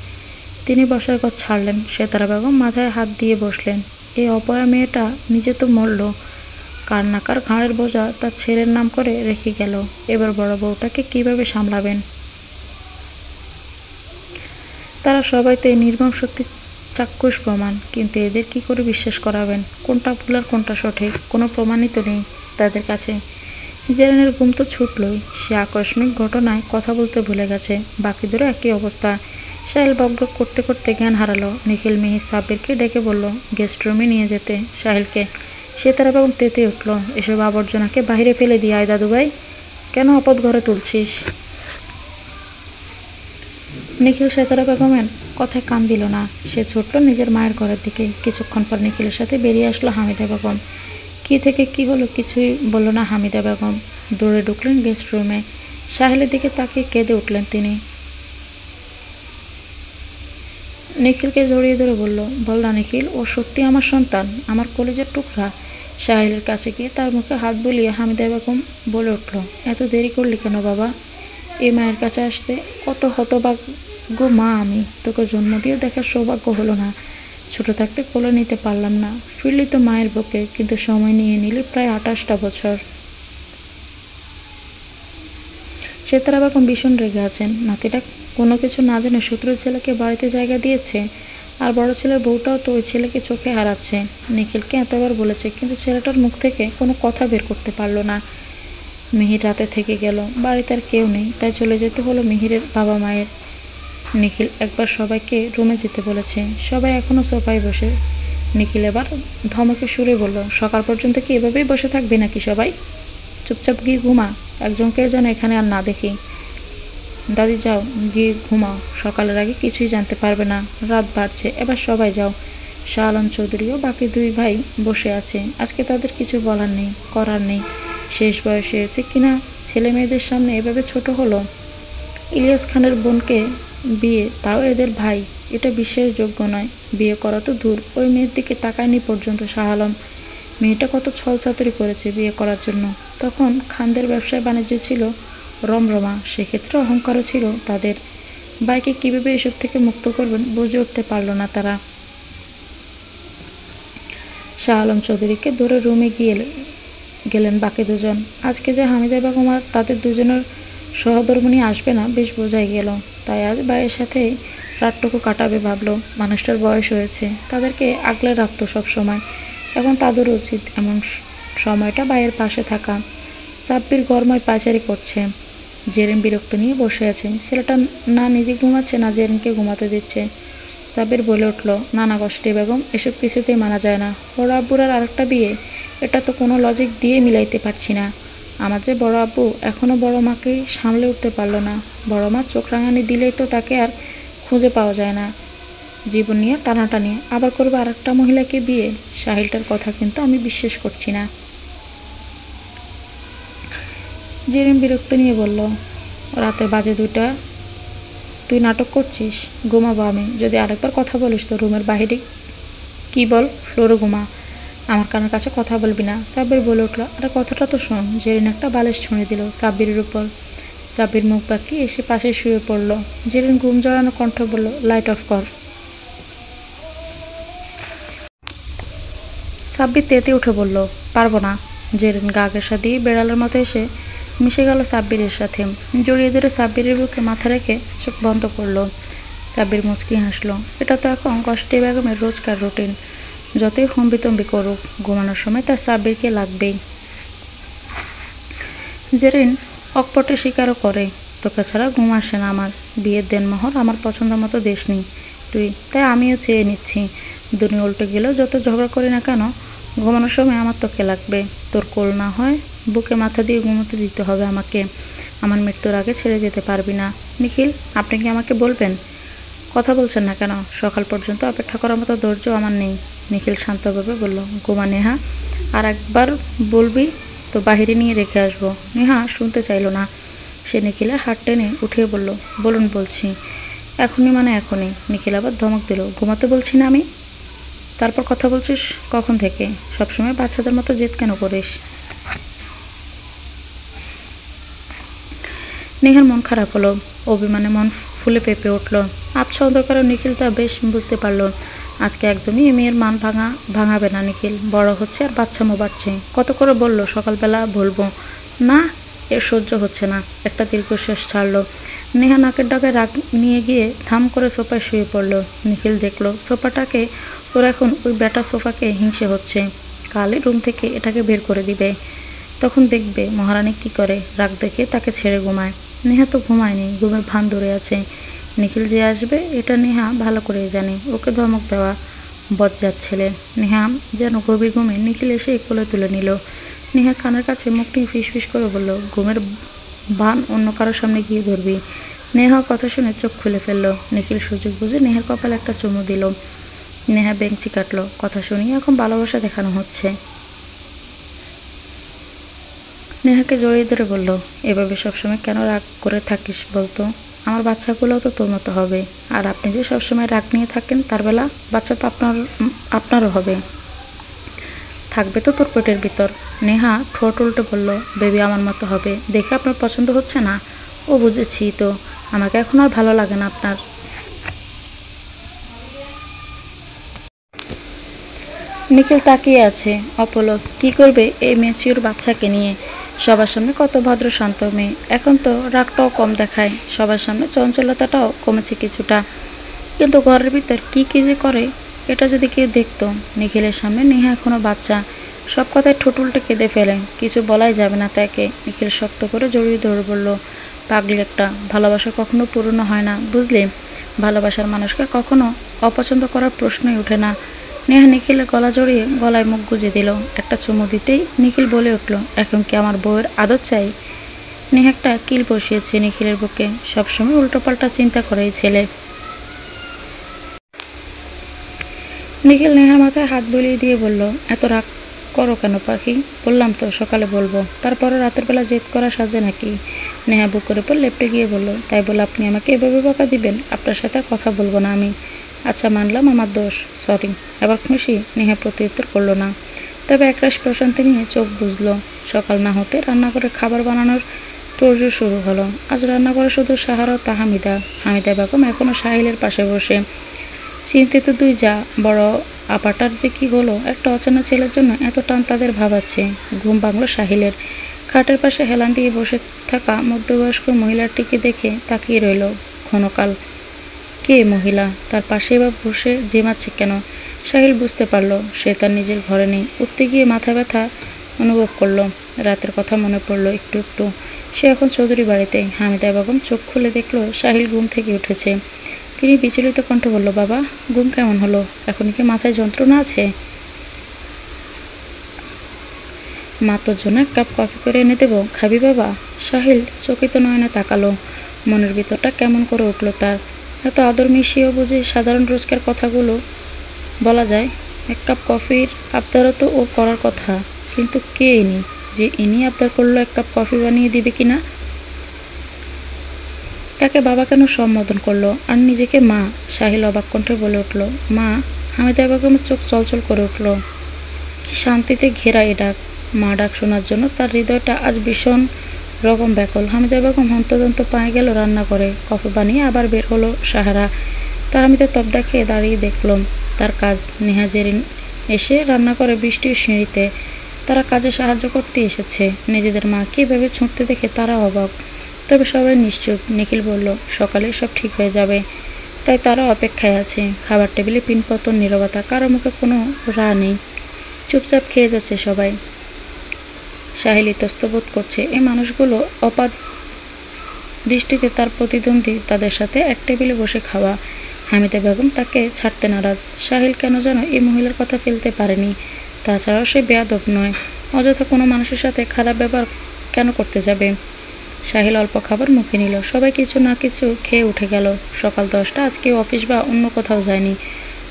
তিনি বসার ঘর ছাড়লেন। সেতারা বেগম মাথায় হাত দিয়ে বসলেন। এই অপয়া মেয়েটা নিজে তো মরল, কার না কার ঘাড়ের বোঝা তার ছেলের নাম করে রেখে গেল। এবার বড় বউটাকে কিভাবে সামলাবেন? তারা সবাই তো এই নির্মম সত্যি চাক্ষুষ প্রমাণ, কিন্তু এদের কি করে বিশ্বাস করাবেন? কোনটা ভুল আর কোনটা সঠিক কোনো প্রমাণই তো নেই তাদের কাছে। জেরিনের ঘুম তো ছুটলই। সে আকস্মিক ঘটনায় কথা বলতে ভুলে গেছে। বাকিদেরও একই অবস্থা। সাহিল বকবক করতে করতে জ্ঞান হারালো। নিখিল মিহির সাব্বিরকে ডেকে বলল গেস্ট রুমে নিয়ে যেতে সাহিলকে। সে তারা বেগম তেতে উঠল, এসব আবর্জনাকে বাইরে ফেলে দিয়ে আয় দাদুভাই, কেন আপদ ঘরে তুলছিস? নিখিল সেতারা বেগমের কথায় কান দিল না। সে ছুটল নিজের মায়ের ঘরের দিকে। কিছুক্ষণ পর নিখিলের সাথে বেরিয়ে আসলো হামিদা বেগম। কি থেকে কি হলো কিছুই বলল না হামিদা বেগম। দৌড়ে ঢুকলেন গেস্ট রুমে। সাহিলের দিকে তাকিয়ে কেঁদে উঠলেন তিনি। নিখিলকে জড়িয়ে ধরে বল না নিখিল, ও সত্যি আমার সন্তান, আমার কলেজের টুকরা। সাহিলের কাছে গিয়ে তার মুখে হাত বুলিয়ে হামিদা বেগম বলে উঠল, এত দেরি করলি কেন বাবা এই মায়ের কাছে আসতে? কত হতভাগ্য মা আমি, তোকে জন্ম দিয়ে দেখার সৌভাগ্য হলো না। ছোট থাকতে কোলে নিতে পারলাম না, ফিরলি তো মায়ের বুকে, কিন্তু সময় নিয়ে নিলি প্রায় 28টা বছর। সেতারা বেগম ভীষণ রেগে আছেন। নাতিটা কোনো কিছু না জেনে শত্রুর ছেলেকে বাড়িতে জায়গা দিয়েছে। আর বড় ছেলের বউটাও তো ওই ছেলেকে চোখে হারাচ্ছে। নিখিলকে এতবার বলেছে, কিন্তু ছেলেটার মুখ থেকে কোনো কথা বের করতে পারলো না। মিহির রাতে থেকে গেল, বাড়িতে আর কেউ নেই, তাই চলে যেতে হলো মিহিরের বাবা মায়ের। নিখিল একবার সবাইকে রুমে যেতে বলেছে, সবাই এখনও সোফায় বসে। নিখিল এবার ধমকে সুরে বলল, সকাল পর্যন্ত কি এভাবেই বসে থাকবে নাকি সবাই? চুপচাপ গিয়ে ঘুমা, একজনকে যেন এখানে আর না দেখি। দাদি যাও, গিয়ে ঘুমাও, সকালের আগে কিছুই জানতে পারবে না, রাত বাড়ছে, এবার সবাই যাও। শাহ আলম চৌধুরীও বাকি দুই ভাই বসে আছে। আজকে তাদের কিছু বলার নেই, করার নেই। শেষ বয়সে হয়েছে কিনা ছেলে মেয়েদের সামনে এভাবে ছোট হলো। ইলিয়াস খানের বোনকে বিয়ে, তাও এদের ভাই, এটা বিশ্বাসযোগ্য নয়। বিয়ে করা তো দূর, ওই মেয়ের দিকে তাকায়নি পর্যন্ত শাহ আলম। মেয়েটা কত ছলচাতুরি করেছে বিয়ে করার জন্য। তখন খানদের ব্যবসায় বাণিজ্য ছিল রমরমা, সেক্ষেত্রে অহংকারও ছিল তাদের। ভাইকে কীভাবে এসব থেকে মুক্ত করবেন বুঝে উঠতে পারল না তারা। শাহ আলম চৌধুরীকে ধরে রুমে গেলেন বাকি দুজন। আজকে যে হামিদা বেগম আর তাদের দুজনের সহধর্মিণী আসবে না বেশ বোঝাই গেল, তাই আজ ভাইয়ের সাথে রাতটুকু কাটাবে ভাবলো। মানুষটার বয়স হয়েছে, তাদেরকে আগলে রাখতো সব সময়। এখন তাদের উচিত এমন সময়টা ভাইয়ের পাশে থাকা। সাব্বির গরমায় পায়চারি করছে, জেরিন বিরক্ত নিয়ে বসে আছে। ছেলেটা না নিজে ঘুমাচ্ছে, না জেরিনকে ঘুমাতে দিচ্ছে। সাব্বির বলে উঠল, না না কষ্টি বেগম, এসব কিছুতেই মানা যায় না। বড় আব্বুর আর আরেকটা বিয়ে, এটা তো কোনো লজিক দিয়ে মিলাইতে পারছি না। আমার যে বড় আব্বু এখনও বড় মাকে সামলে উঠতে পারলো না। বড় মা চোখ রাঙানি দিলেই তো তাকে আর খুঁজে পাওয়া যায় না। জীবন নিয়ে টানাটানি, আবার করবে আরেকটা মহিলাকে বিয়ে। সাহিলটার কথা কিন্তু আমি বিশ্বাস করছি না। জেরিন বিরক্ত নিয়ে বলল, রাতে বাজে 2টা, তুই নাটক করছিস? ঘুমাবো আমি, যদি আরেকবার কথা বলিস তো রুমের বাইরে কি বল, ফ্লোরে ঘুমা, আমার কানের কাছে কথা বলবি না। সাব্বির বলে উঠল, আরে কথাটা তো শোন। জেরিন একটা বালিশ ছুঁড়ে দিল সাব্বিরের উপর। সাব্বির মুখ বাঁকিয়ে এসে পাশে শুয়ে পড়ল। জেরিন ঘুম জড়ানো কণ্ঠ বলল, লাইট অফ কর। সাব্বির তেতে উঠে বলল, পারবো না। জেরিন গা ঘেঁষা দিয়ে বেড়ালের মতো এসে মিশে গেল সাব্বিরের সাথে। জড়িয়ে ধরে সাব্বিরের বুকে মাথা রেখে চোখ বন্ধ করলো। সাব্বির মুচকি হাসলো। এটা তো এখন কষ্টি বেগমের রোজকার রুটিন। যতই হম্বিতম্বি করুক, ঘুমানোর সময় তার সাব্বিরকে লাগবেই। জেরিন অকপটে স্বীকারও করে, তোকে ছাড়া ঘুম আসে না আমার। বিয়ের দেনমোহর আমার পছন্দ মতো দেশ নি তুই, তাই আমিও চেয়ে নিচ্ছি। দুনিয়া উল্টে গেলেও যত ঝগড়া করি না কেন, ঘুমানোর সময় আমার তোকে লাগবে। তোর কোল না হয় বুকে মাথা দিয়ে ঘুমোতে দিতে হবে আমাকে। আমার মৃত্যুর আগে ছেড়ে যেতে পারবি না। নিখিল, আপনি কি আমাকে বলবেন? কথা বলছেন না কেন? সকাল পর্যন্ত অপেক্ষা করার মতো ধৈর্য আমার নেই। নিখিল শান্তভাবে বলল, ঘুমা নেহা, আর একবার বলবি তো বাহিরে নিয়ে রেখে আসবো। নেহা শুনতে চাইল না। সে নিখিলের হাত টেনে উঠিয়ে বলল, বলুন বলছি। এখনই মানে এখনই। নিখিল আবার ধমক দিল, ঘুমাতে বলছি না আমি? তারপর কথা বলছিস কখন থেকে? সবসময় বাচ্চাদের মতো জেদ কেন করিস? নেহার মন খারাপ হলো, অভিমানে মন ফুলে পেঁপে উঠল। আবছা অন্ধকারে নিখিল তা বেশ বুঝতে পারল। আজকে একদমই এ মেয়ের মান ভাঙাবে না নিখিল। বড় হচ্ছে আর বাচ্চামো বাড়ছে। কত করে বলল সকালবেলা বলবো না, এর সহ্য হচ্ছে না। একটা দীর্ঘশ্বাস ছাড়ল। নেহা নাকের ডাকে রাগ নিয়ে গিয়ে থাম করে সোফায় শুয়ে পড়ল। নিখিল দেখলো সোফাটাকে, ওর এখন ওই ব্যাটা সোফাকে হিংসে হচ্ছে। কালই রুম থেকে এটাকে বের করে দিবে, তখন দেখবে মহারানী কি করে। রাগ দেখে তাকে ছেড়ে ঘুমায়। নেহা তো ঘুমায়নি, ঘুমের ভান ধরে আছে। নিখিল যে আসবে এটা নেহা ভালো করে জানে। ওকে ধমক দেওয়া বজ্জাত ছেলে। নেহা যেন গভীর ঘুমে। নিখিল এসে কোলে তুলে নিল। নেহার কানের কাছে মুখটি ফিসফিস করে বলল, ঘুমের ভান অন্য কারোর সামনে গিয়ে ধরবি। নেহা কথা শুনে চোখ খুলে ফেলল। নিখিল সুযোগ বুঝে নেহার কপালে একটা চুমু দিল। নেহা বেঞ্চি কাটলো। কথা শুনিয়ে এখন ভালোবাসা দেখানো হচ্ছে। নেহাকে জড়িয়ে ধরে বলল, এভাবে সবসময় কেন রাগ করে থাকিস বলতো? আমার বাচ্চাগুলোও তো তোর মতো হবে। আর আপনি যে সবসময় রাগ নিয়ে থাকেন, তার বেলা বাচ্চা তো আপনারও হবে, থাকবে তো তোর পেটের ভিতর। নেহা ঠোঁট উল্টে বলল, বেবি আমার মতো হবে দেখে আপনার পছন্দ হচ্ছে না? ও বুঝেছি তো, আমাকে এখন আর ভালো লাগে না আপনার। নিখিল তাকিয়ে আছে অপলক। কি করবে এই ম্যাচিওর বাচ্চাকে নিয়ে? সবার সামনে কত ভদ্র শান্ত মেয়ে, এখন তো রাগটাও কম দেখায়। সবার সামনে চঞ্চলতাটাও কমেছে কিছুটা। কিন্তু ঘরের ভিতর কি কি যে করে এটা যদি কেউ দেখতো। নিখিলের সামনে নেহা এখনো বাচ্চা, সব কথায় ঠোঁট উল্টে কেঁদে ফেলে, কিছু বলাই যাবে না তাকে। নিখিল শক্ত করে জড়িয়ে ধরে বলল, পাগলি একটা, ভালোবাসা কখনো পুরনো হয় না বুঝলি, ভালোবাসার মানুষকে কখনো অপছন্দ করার প্রশ্নই ওঠে না। নেহা নিখিলের গলা জড়িয়ে গলায় মুখ গুজে দিল। একটা চুমু দিতেই নিখিল বলে উঠল, এখন কি আমার বউয়ের আদর চাই? নেহা একটা কিল বসিয়েছে নিখিলের বুকে, সবসময় উল্টোপাল্টা চিন্তা করে এই ছেলে। নিখিল নেহার মাথায় হাত বুলিয়ে দিয়ে বলল, এত রাগ করো কেন পাখি? বললাম তো সকালে বলবো, তারপরে রাতের বেলা জেদ করা সাজে নাকি? নেহা বুকের উপর লেপটে গিয়ে বলল, তাই বলে আপনি আমাকে এভাবে বকা দিবেন? আপনার সাথে কথা বলবো না আমি। আচ্ছা মানলাম আমার দোষ, সরি। এবার খুশি? নেহা প্রত্যুত্তর করলো না, তবে একরাশ প্রশান্তি নিয়ে চোখ বুঝলো। সকাল না হতে রান্নাঘরে খাবার বানানোর তোড়জোড় শুরু হলো। আজ রান্নাঘরে শুধু সাহারা ও তাহমিদা। হামিদা বেগম এখনও সাহিলের পাশে বসে চিন্তিত দুই যা। বড় আপাটার যে কি হলো, একটা অচেনা ছেলের জন্য এত টান তাদের ভাবাচ্ছে। ঘুম ভাঙল সাহিলের। খাটের পাশে হেলান দিয়ে বসে থাকা মধ্যবয়স্ক মহিলাটিকে দেখে তাকিয়ে রইল ক্ষণকাল। কে মহিলা? তার পাশে বা বসে জেমাচ্ছে কেন? সাহিল বুঝতে পারল সে তার নিজের ঘরে নেই। উঠতে গিয়ে মাথা ব্যথা অনুভব করলো। রাতের কথা মনে পড়লো একটু একটু। সে এখন চৌধুরী বাড়িতে। হামিদা বেগম চোখ খুলে দেখলো সাহিল ঘুম থেকে উঠেছে। তিনি বিচলিত কণ্ঠে বলল, বাবা ঘুম কেমন হলো? এখন কি মাথায় যন্ত্রণা আছে? মা তোর জন্য এক কাপ কফি করে এনে দেবো, খাবি বাবা? সাহিল চকিত নয়নে তাকালো। মনের ভিতরটা কেমন করে উঠল তার। এত আদর মিশিয়েও বুঝি সাধারণ রোজকার কথাগুলো বলা যায়। এক কাপ কফির আবদারও তো ওর করার কথা, কিন্তু কে ইনি যে ইনি আবদার করলো এক কাপ কফি বানিয়ে দিবে কিনা? তাকে বাবা কেন সম্বোধন করলো আর নিজেকে মা? সাহিল অবাক কণ্ঠে বলে উঠল, মা। হামিদা বেগমের চোখ চলচল করে উঠল। কি শান্তিতে ঘেরা এ ডাক! মা ডাক শোনার জন্য তার হৃদয়টা আজ ভীষণ রকম ব্যাকুল। হামিদা বেগম হন্তদন্ত পায়ে গেল রান্না করে। কফি বানিয়ে আবার বের হলো সাহারা। তাহমিদা তবদা খেয়ে দাঁড়িয়ে দেখল তার কাজ। নেহা জেরিন এসে রান্না করে বৃষ্টির সিঁড়িতে। তারা কাজে সাহায্য করতে এসেছে। নিজেদের মাকে এভাবে ছুটতে দেখে তারা অবাক, তবে সবাই নিশ্চুপ। নিখিল বলল, সকালে সব ঠিক হয়ে যাবে। তাই তারা অপেক্ষায় আছে। খাবার টেবিলে পিনপতন নীরবতা, কারো মুখে কোনো রা নেই। চুপচাপ খেয়ে যাচ্ছে সবাই। সাহিল ইতস্ত বোধ করছে এই মানুষগুলো অপাদ দৃষ্টিতে তার প্রতিদ্বন্দ্বী, তাদের সাথে এক টেবিলে বসে খাওয়া। হামিদা বেগম তাকে ছাড়তে নারাজ। সাহিল কেন যেন এই মহিলার কথা ফেলতে পারেনি। তাছাড়াও সে বেয়াদব নয়, অযথা কোনো মানুষের সাথে খারাপ ব্যবহার কেন করতে যাবে? সাহিল অল্প খাবার মুখে নিল। সবাই কিছু না কিছু খেয়ে উঠে গেল। সকাল 10টা। আজকে অফিস বা অন্য কোথাও যায়নি।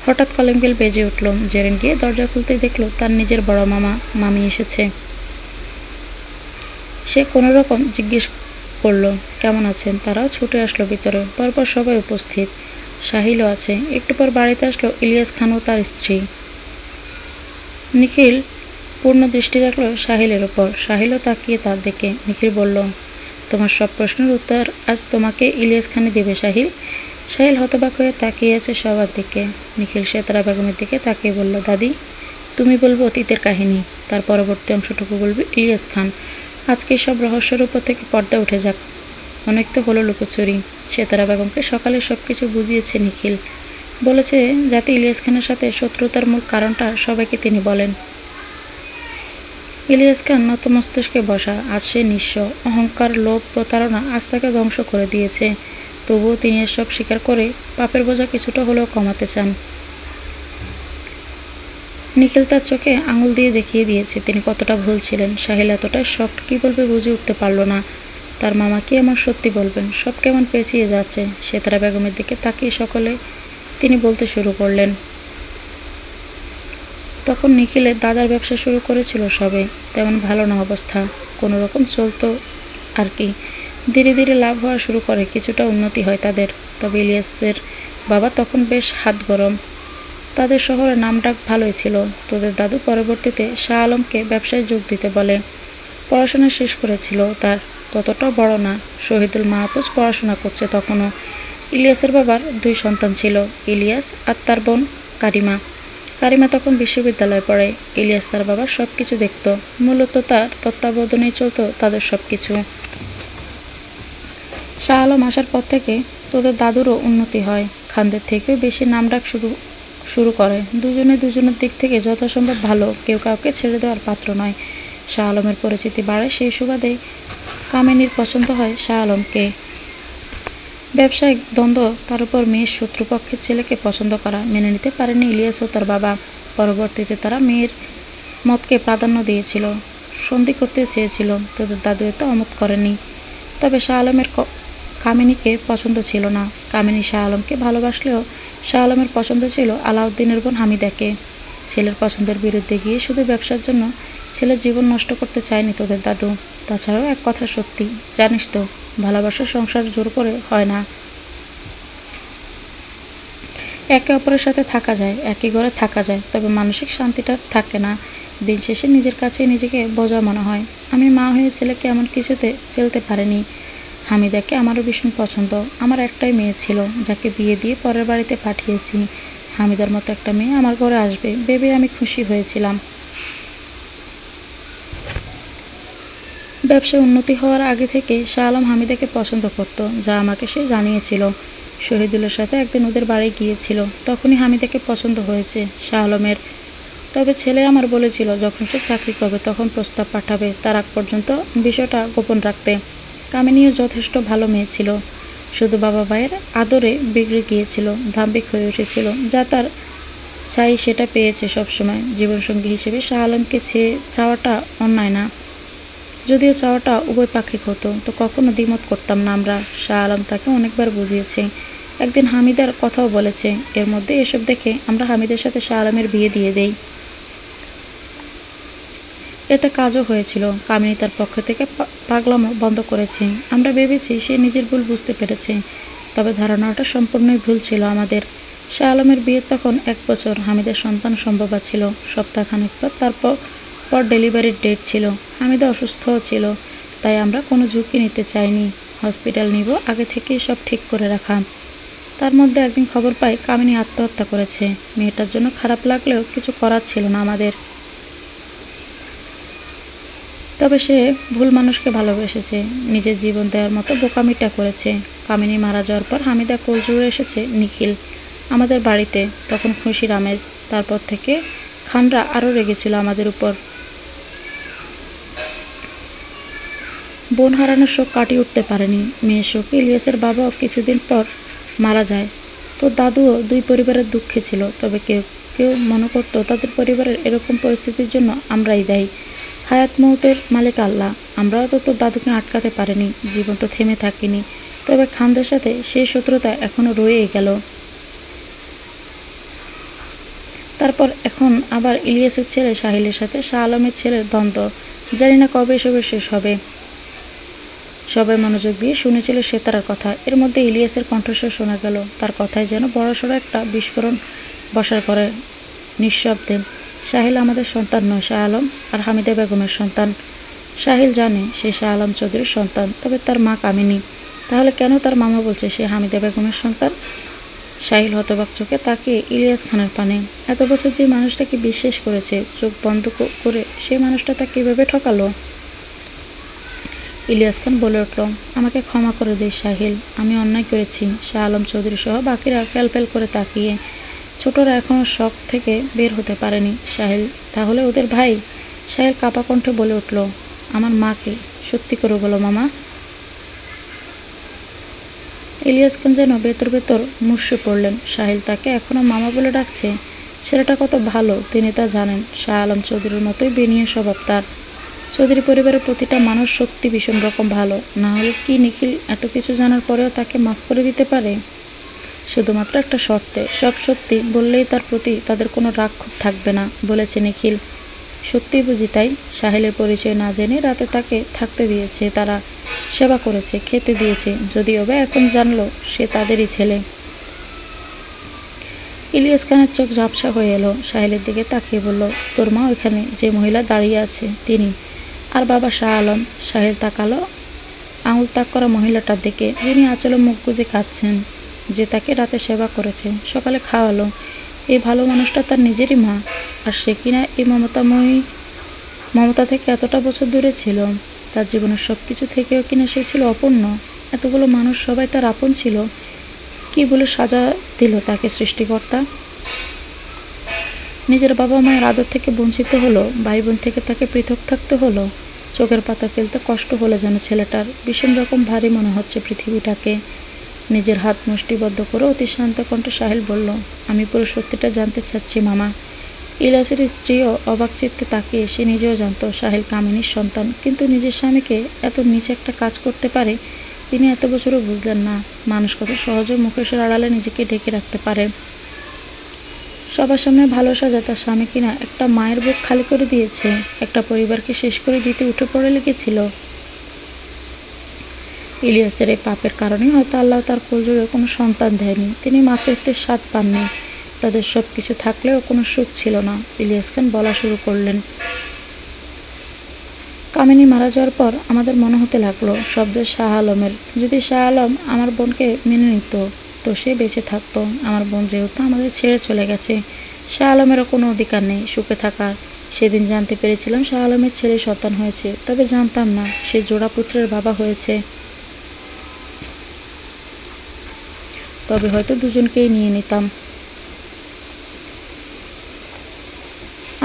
হঠাৎ কলিং বেল বেজে উঠল। জেরিন গিয়ে দরজা খুলতে দেখল তার নিজের বড় মামা মামি এসেছে। সে কোনো রকম জিজ্ঞেস করলো কেমন আছেন। তারাও ছুটে আসলো ভিতরে। পরপর সবাই উপস্থিত। সাহিলও আছে। একটু পর বাড়িতে আসলো ইলিয়াস খান ও তার স্ত্রী। নিখিল পূর্ণ দৃষ্টি রাখল সাহিলের ওপর। সাহিলও তাকিয়ে তার দিকে। নিখিল বলল, তোমার সব প্রশ্নের উত্তর আজ তোমাকে ইলিয়াস খানই দেবে সাহিল। সাহিল হতবাক হয়ে তাকিয়ে আছে সবার দিকে। নিখিল সেতারা বেগমের দিকে তাকিয়ে বলল, দাদি তুমি বলবো অতীতের কাহিনী, তার পরবর্তী অংশটুকু বলবে ইলিয়াস খান। আজকে সব রহস্যের উপর থেকে পর্দা উঠে যাক। অনেক তো হলো লুকোচুরি। সেতারা বেগমকে সকালে সব কিছু বুঝিয়েছে নিখিল। বলেছে যাতে ইলিয়াস খানের সাথে শত্রুতার মূল কারণটা সবাইকে তিনি বলেন। ইলিয়াস খান নত মস্তিষ্কে বসা। আজ সে নিঃস্ব। অহংকার, লোভ, প্রতারণা আজ তাকে ধ্বংস করে দিয়েছে। তবুও তিনি এসব স্বীকার করে পাপের বোঝা কিছুটা হলেও কমাতে চান। নিখিল তার চোখে আঙুল দিয়ে দেখিয়ে দিয়েছে তিনি কতটা ভুল ছিলেন। সাহিল এতটাই শক্ট, কী বলবে বুঝে উঠতে পারল না। তার মামা কি এমন সত্যি বলবেন? সব কেমন পেঁচিয়ে যাচ্ছে। সেতারা বেগমের দিকে তাকিয়ে সকলে তিনি বলতে শুরু করলেন। তখন নিখিলের দাদার ব্যবসা শুরু করেছিল সবে। তেমন ভালো না অবস্থা, কোনো রকম চলতো আর কি। ধীরে ধীরে লাভ হওয়া শুরু করে, কিছুটা উন্নতি হয় তাদের। তবে ইলিয়াসের বাবা তখন বেশ হাত গরম। তাদের শহরে নামডাক ভালোই ছিল। তোদের দাদু পরবর্তীতে শাহ আলমকে ব্যবসায় যোগ দিতে বলে। পড়াশোনা শেষ করেছিল তার, ততটাও বড় না। শহীদুল মাহফুজ পড়াশোনা করছে তখনও। ইলিয়াসের বাবার 2 সন্তান ছিল, ইলিয়াস আর তার বোন কারিমা। কারিমা তখন বিশ্ববিদ্যালয়ে পড়ে। ইলিয়াস তার বাবার সব কিছু দেখত। মূলত তার তত্ত্বাবধানেই চলতো তাদের সব কিছু। শাহ আলম আসার পর থেকে তোদের দাদুরও উন্নতি হয়। খানদের থেকেও বেশি নামডাক শুরু করে। দুজনে দুজনের দিক থেকে যথাসম্ভব ভালো, কেউ কাউকে ছেড়ে দেওয়ার পাত্র নয়। শাহ আলমের পরিচিতি বাড়ে, সেই সুবাদে কামিনীর পছন্দ হয় শাহ আলমকে। ব্যবসায়িক দ্বন্দ্ব, তার উপর মেয়ের শত্রুপক্ষের ছেলেকে পছন্দ করা মেনে নিতে পারেনি ইলিয়াস ও তার বাবা। পরবর্তীতে তারা মেয়ের মতকে প্রাধান্য দিয়েছিল, সন্ধি করতে চেয়েছিল। তোদের দাদু এতে অমত করেনি। তবে শাহ আলমের কামিনীকে পছন্দ ছিল না। কামিনী শাহ আলমকে ভালোবাসলেও শাহ আলমের পছন্দ ছিল আলাউদ্দিনের বোন হামিদাকে। ছেলের পছন্দের বিরুদ্ধে গিয়ে শুধু ব্যবসার জন্য ছেলের জীবন নষ্ট করতে চায়নি তোদের দাদু। তাছাড়াও এক কথা সত্যি, জানিস তো, ভালোবাসার সংসার জোর করে হয় না। একে অপরের সাথে থাকা যায়, একই ঘরে থাকা যায়, তবে মানসিক শান্তিটা থাকে না। দিন শেষে নিজের কাছে নিজেকে বোঝা মনে হয়। আমি মা হয়ে ছেলেকে এমন কিছুতে ফেলতে পারিনি। হামিদাকে আমারও ভীষণ পছন্দ। আমার একটাই মেয়ে ছিল, যাকে বিয়ে দিয়ে পরের বাড়িতে পাঠিয়েছি। হামিদার মতো একটা মেয়ে আমার ঘরে আসবে ভেবে আমি খুশি হয়েছিলাম। ব্যবসায় উন্নতি হওয়ার আগে থেকে শাহ আলম হামিদাকে পছন্দ করত, যা আমাকে সে জানিয়েছিল। শহীদুলের সাথে একদিন ওদের বাড়ি গিয়েছিল, তখনই হামিদাকে পছন্দ হয়েছে শাহ আলমের। তবে ছেলে আমার বলেছিল যখন সে চাকরি করবে তখন প্রস্তাব পাঠাবে, তার আগ পর্যন্ত বিষয়টা গোপন রাখতে। কামিনীও যথেষ্ট ভালো মেয়ে ছিল, শুধু বাবা ভাইয়ের আদরে বিগড়ে গিয়েছিল, দাম্ভিক হয়ে উঠেছিল। যা তার চাই সেটা পেয়েছে সবসময়। জীবনসঙ্গী হিসেবে শাহ আলমকে চাওয়াটা অন্যায় না, যদিও চাওয়াটা উভয় পাক্ষিক হতো, তো কখনো দ্বিমত করতাম না আমরা। শাহ আলম তাকে অনেকবার বুঝিয়েছে, একদিন হামিদার কথাও বলেছে। এর মধ্যে এসব দেখে আমরা হামিদের সাথে শাহ আলমের বিয়ে দিয়ে দেই। এতে কাজও হয়েছিল। কামিনী তার পক্ষ থেকে পাগলামো বন্ধ করেছে। আমরা ভেবেছি সে নিজের ভুল বুঝতে পেরেছে, তবে ধারণাটা সম্পূর্ণই ভুল ছিল আমাদের। শাহ আলমের বিয়ের তখন 1 বছর। হামিদের সন্তান সম্ভবা ছিল সপ্তাহখানেক পর। তারপর ডেলিভারির ডেট ছিল। হামিদা অসুস্থও ছিল, তাই আমরা কোনো ঝুঁকি নিতে চাইনি। হসপিটাল নিব আগে থেকেই সব ঠিক করে রাখা। তার মধ্যে একদিন খবর পাই কামিনী আত্মহত্যা করেছে। মেয়েটার জন্য খারাপ লাগলেও কিছু করার ছিল না আমাদের। তবে সে ভুল মানুষকে ভালোবেসেছে, নিজের জীবন দেওয়ার মতো বোকামিটা করেছে। কামিনী মারা যাওয়ার পর হামিদা কোলজুড়ে এসেছে নিখিল আমাদের বাড়িতে, তখন খুশির আমেজ। তারপর থেকে খানরা আরও রেগেছিল আমাদের উপর। বোন হারানোর শোক কাটিয়ে উঠতে পারেনি। মেয়ের শোকে ইলিয়াসের বাবাও কিছুদিন পর মারা যায়। তো দাদুও 2 পরিবারের দুঃখে ছিল। তবে কেউ কেউ মনে করতো তাদের পরিবারের এরকম পরিস্থিতির জন্য আমরাই দায়ী। হায়াত মৌতের মালিক আল্লাহ। আমরাও তো তোর দাদুকে আটকাতে পারিনি, জীবন তো থেমে থাকিনি। তবে খানদের সাথে সেই শত্রুতা এখনও রয়েই গেল। তারপর এখন আবার ইলিয়াসের ছেলে সাহিলের সাথে শাহ আলমের ছেলের দ্বন্দ্ব। জানি না কবে এসবের শেষ হবে। সবাই মনোযোগ দিয়ে শুনেছিল সেতারার কথা। এর মধ্যে ইলিয়াসের কণ্ঠস্বর শোনা গেল। তার কথায় যেন বড়সড় একটা বিস্ফোরণ বসার করে নিঃশব্দে। সাহিল আমাদের সন্তান নয়, শাহ আলম আর হামিদা বেগমের সন্তান। সাহিল জানে সে শাহ আলম চৌধুরীর সন্তান, তবে তার মা কামিনী। তাহলে কেন তার মামা বলছে সে হামিদা বেগমের সন্তান? সাহিল হতবাক চোখে তাকিয়ে ইলিয়াস খানের পানে। এত বছর যে মানুষটাকে বিশ্বাস করেছে, চোখ বন্ধ করে সে মানুষটা তাকে কীভাবে ঠকালো? ইলিয়াস খান বলে উঠল, আমাকে ক্ষমা করে দিস সাহিল, আমি অন্যায় করেছি। শাহ আলম চৌধুরী সহ বাকিরা ফ্যাল করে তাকিয়ে। ছোটরা এখনও শখ থেকে বের হতে পারেনি। সাহিল তাহলে ওদের ভাই? সাহিল কাপা কণ্ঠে বলে উঠল, আমার মাকে। সত্যি করে বলো মামা। ইলিয়াস খান যেন ভেতর মুষড়ে পড়লেন। সাহিল তাকে এখনও মামা বলে ডাকছে। ছেলেটা কত ভালো তিনি তা জানেন। শাহ আলম চৌধুরীর মতোই বেনিয়ে স্বভাব তার। চৌধুরী পরিবারের প্রতিটা মানুষ সত্যি ভীষণ রকম ভালো। না হলে কি নিখিল এত কিছু জানার পরেও তাকে মাফ করে দিতে পারে? শুধুমাত্র একটা শর্তে, সব সত্যি বললেই তার প্রতি তাদের কোনো রাগ ক্ষোভ থাকবে না, বলেছে নিখিল। সত্যিই বুঝি তাই? সাহিলের পরিচয় না জেনে রাতে তাকে থাকতে দিয়েছে, তারা সেবা করেছে, খেতে দিয়েছে, যদিও বা এখন জানলো সে তাদেরই ছেলে। ইলিয়াস খানের চোখ ঝাপসা হয়ে এলো। সাহিলের দিকে তাকিয়ে বলল, তোর মা ওইখানে যে মহিলা দাঁড়িয়ে আছে তিনি। আর বাবা শাহ আলম? সাহিল তাকালো আঙুল তাক করা মহিলাটার দিকে, যিনি আঁচলে মুখ গুজে কাঁদছেন, যে তাকে রাতে সেবা করেছে, সকালে খাওয়ালো। এই ভালো মানুষটা তার নিজেরই মা, আর সে কিনা এই মমতা থেকে এতটা বছর দূরে ছিল। তার জীবনের সব কিছু থেকেও কিনা সে ছিল অপূর্ণ। এতগুলো মানুষ সবাই তার আপন ছিল। কি বলে দিল তাকে সৃষ্টিকর্তা? নিজের বাবা মায়ের আদর থেকে বঞ্চিত হলো, ভাই বোন থেকে তাকে পৃথক থাকতে হলো। চোখের পাতা ফেলতে কষ্ট হলো যেন ছেলেটার। ভীষণ রকম ভারী মনে হচ্ছে পৃথিবীটাকে। নিজের হাত মুষ্টিবদ্ধ করে অতি শান্ত কণ্ঠে সাহিল বলল, আমি পুরো সত্যিটা জানতে চাচ্ছি মামা। ইলিয়াসের স্ত্রীও অবাক চিত্তে তাকিয়ে, সে নিজেও জানত সাহিল কামিনীর সন্তান, কিন্তু নিজের স্বামীকে এত নিচে একটা কাজ করতে পারে তিনি এত বছরও বুঝলেন না। মানুষ কত সহজে মুখোশের আড়ালে নিজেকে ঢেকে রাখতে পারে। সবার সামনে ভালো সাজা তার স্বামী কিনা একটা মায়ের বুক খালি করে দিয়েছে, একটা পরিবারকে শেষ করে দিতে উঠে পড়ে লেগেছিল। ইলিয়াসের এই পাপের কারণেই হয়তো আল্লাহ তার কোলজোড়ে কোনো সন্তান দেয়নি। তিনি মাতৃত্বের স্বাদ পাননি। তাদের সব কিছু থাকলেও কোনো সুখ ছিল না। ইলিয়াস খান বলা শুরু করলেন, কামিনী মারা যাওয়ার পর আমাদের মনে হতে লাগলো শব্দ শাহ আলমের। যদি শাহ আলম আমার বোনকে মেনে নিত তো সে বেঁচে থাকতো। আমার বোন যেহেতু আমাদের ছেড়ে চলে গেছে, শাহ আলমেরও কোনো অধিকার নেই সুখে থাকার। সেদিন জানতে পেরেছিলাম শাহ আলমের ছেলে সন্তান হয়েছে, তবে জানতাম না সে জোড়া পুত্রের বাবা হয়েছে। তবে হয়তো দুজনকেই নিয়ে নিতাম।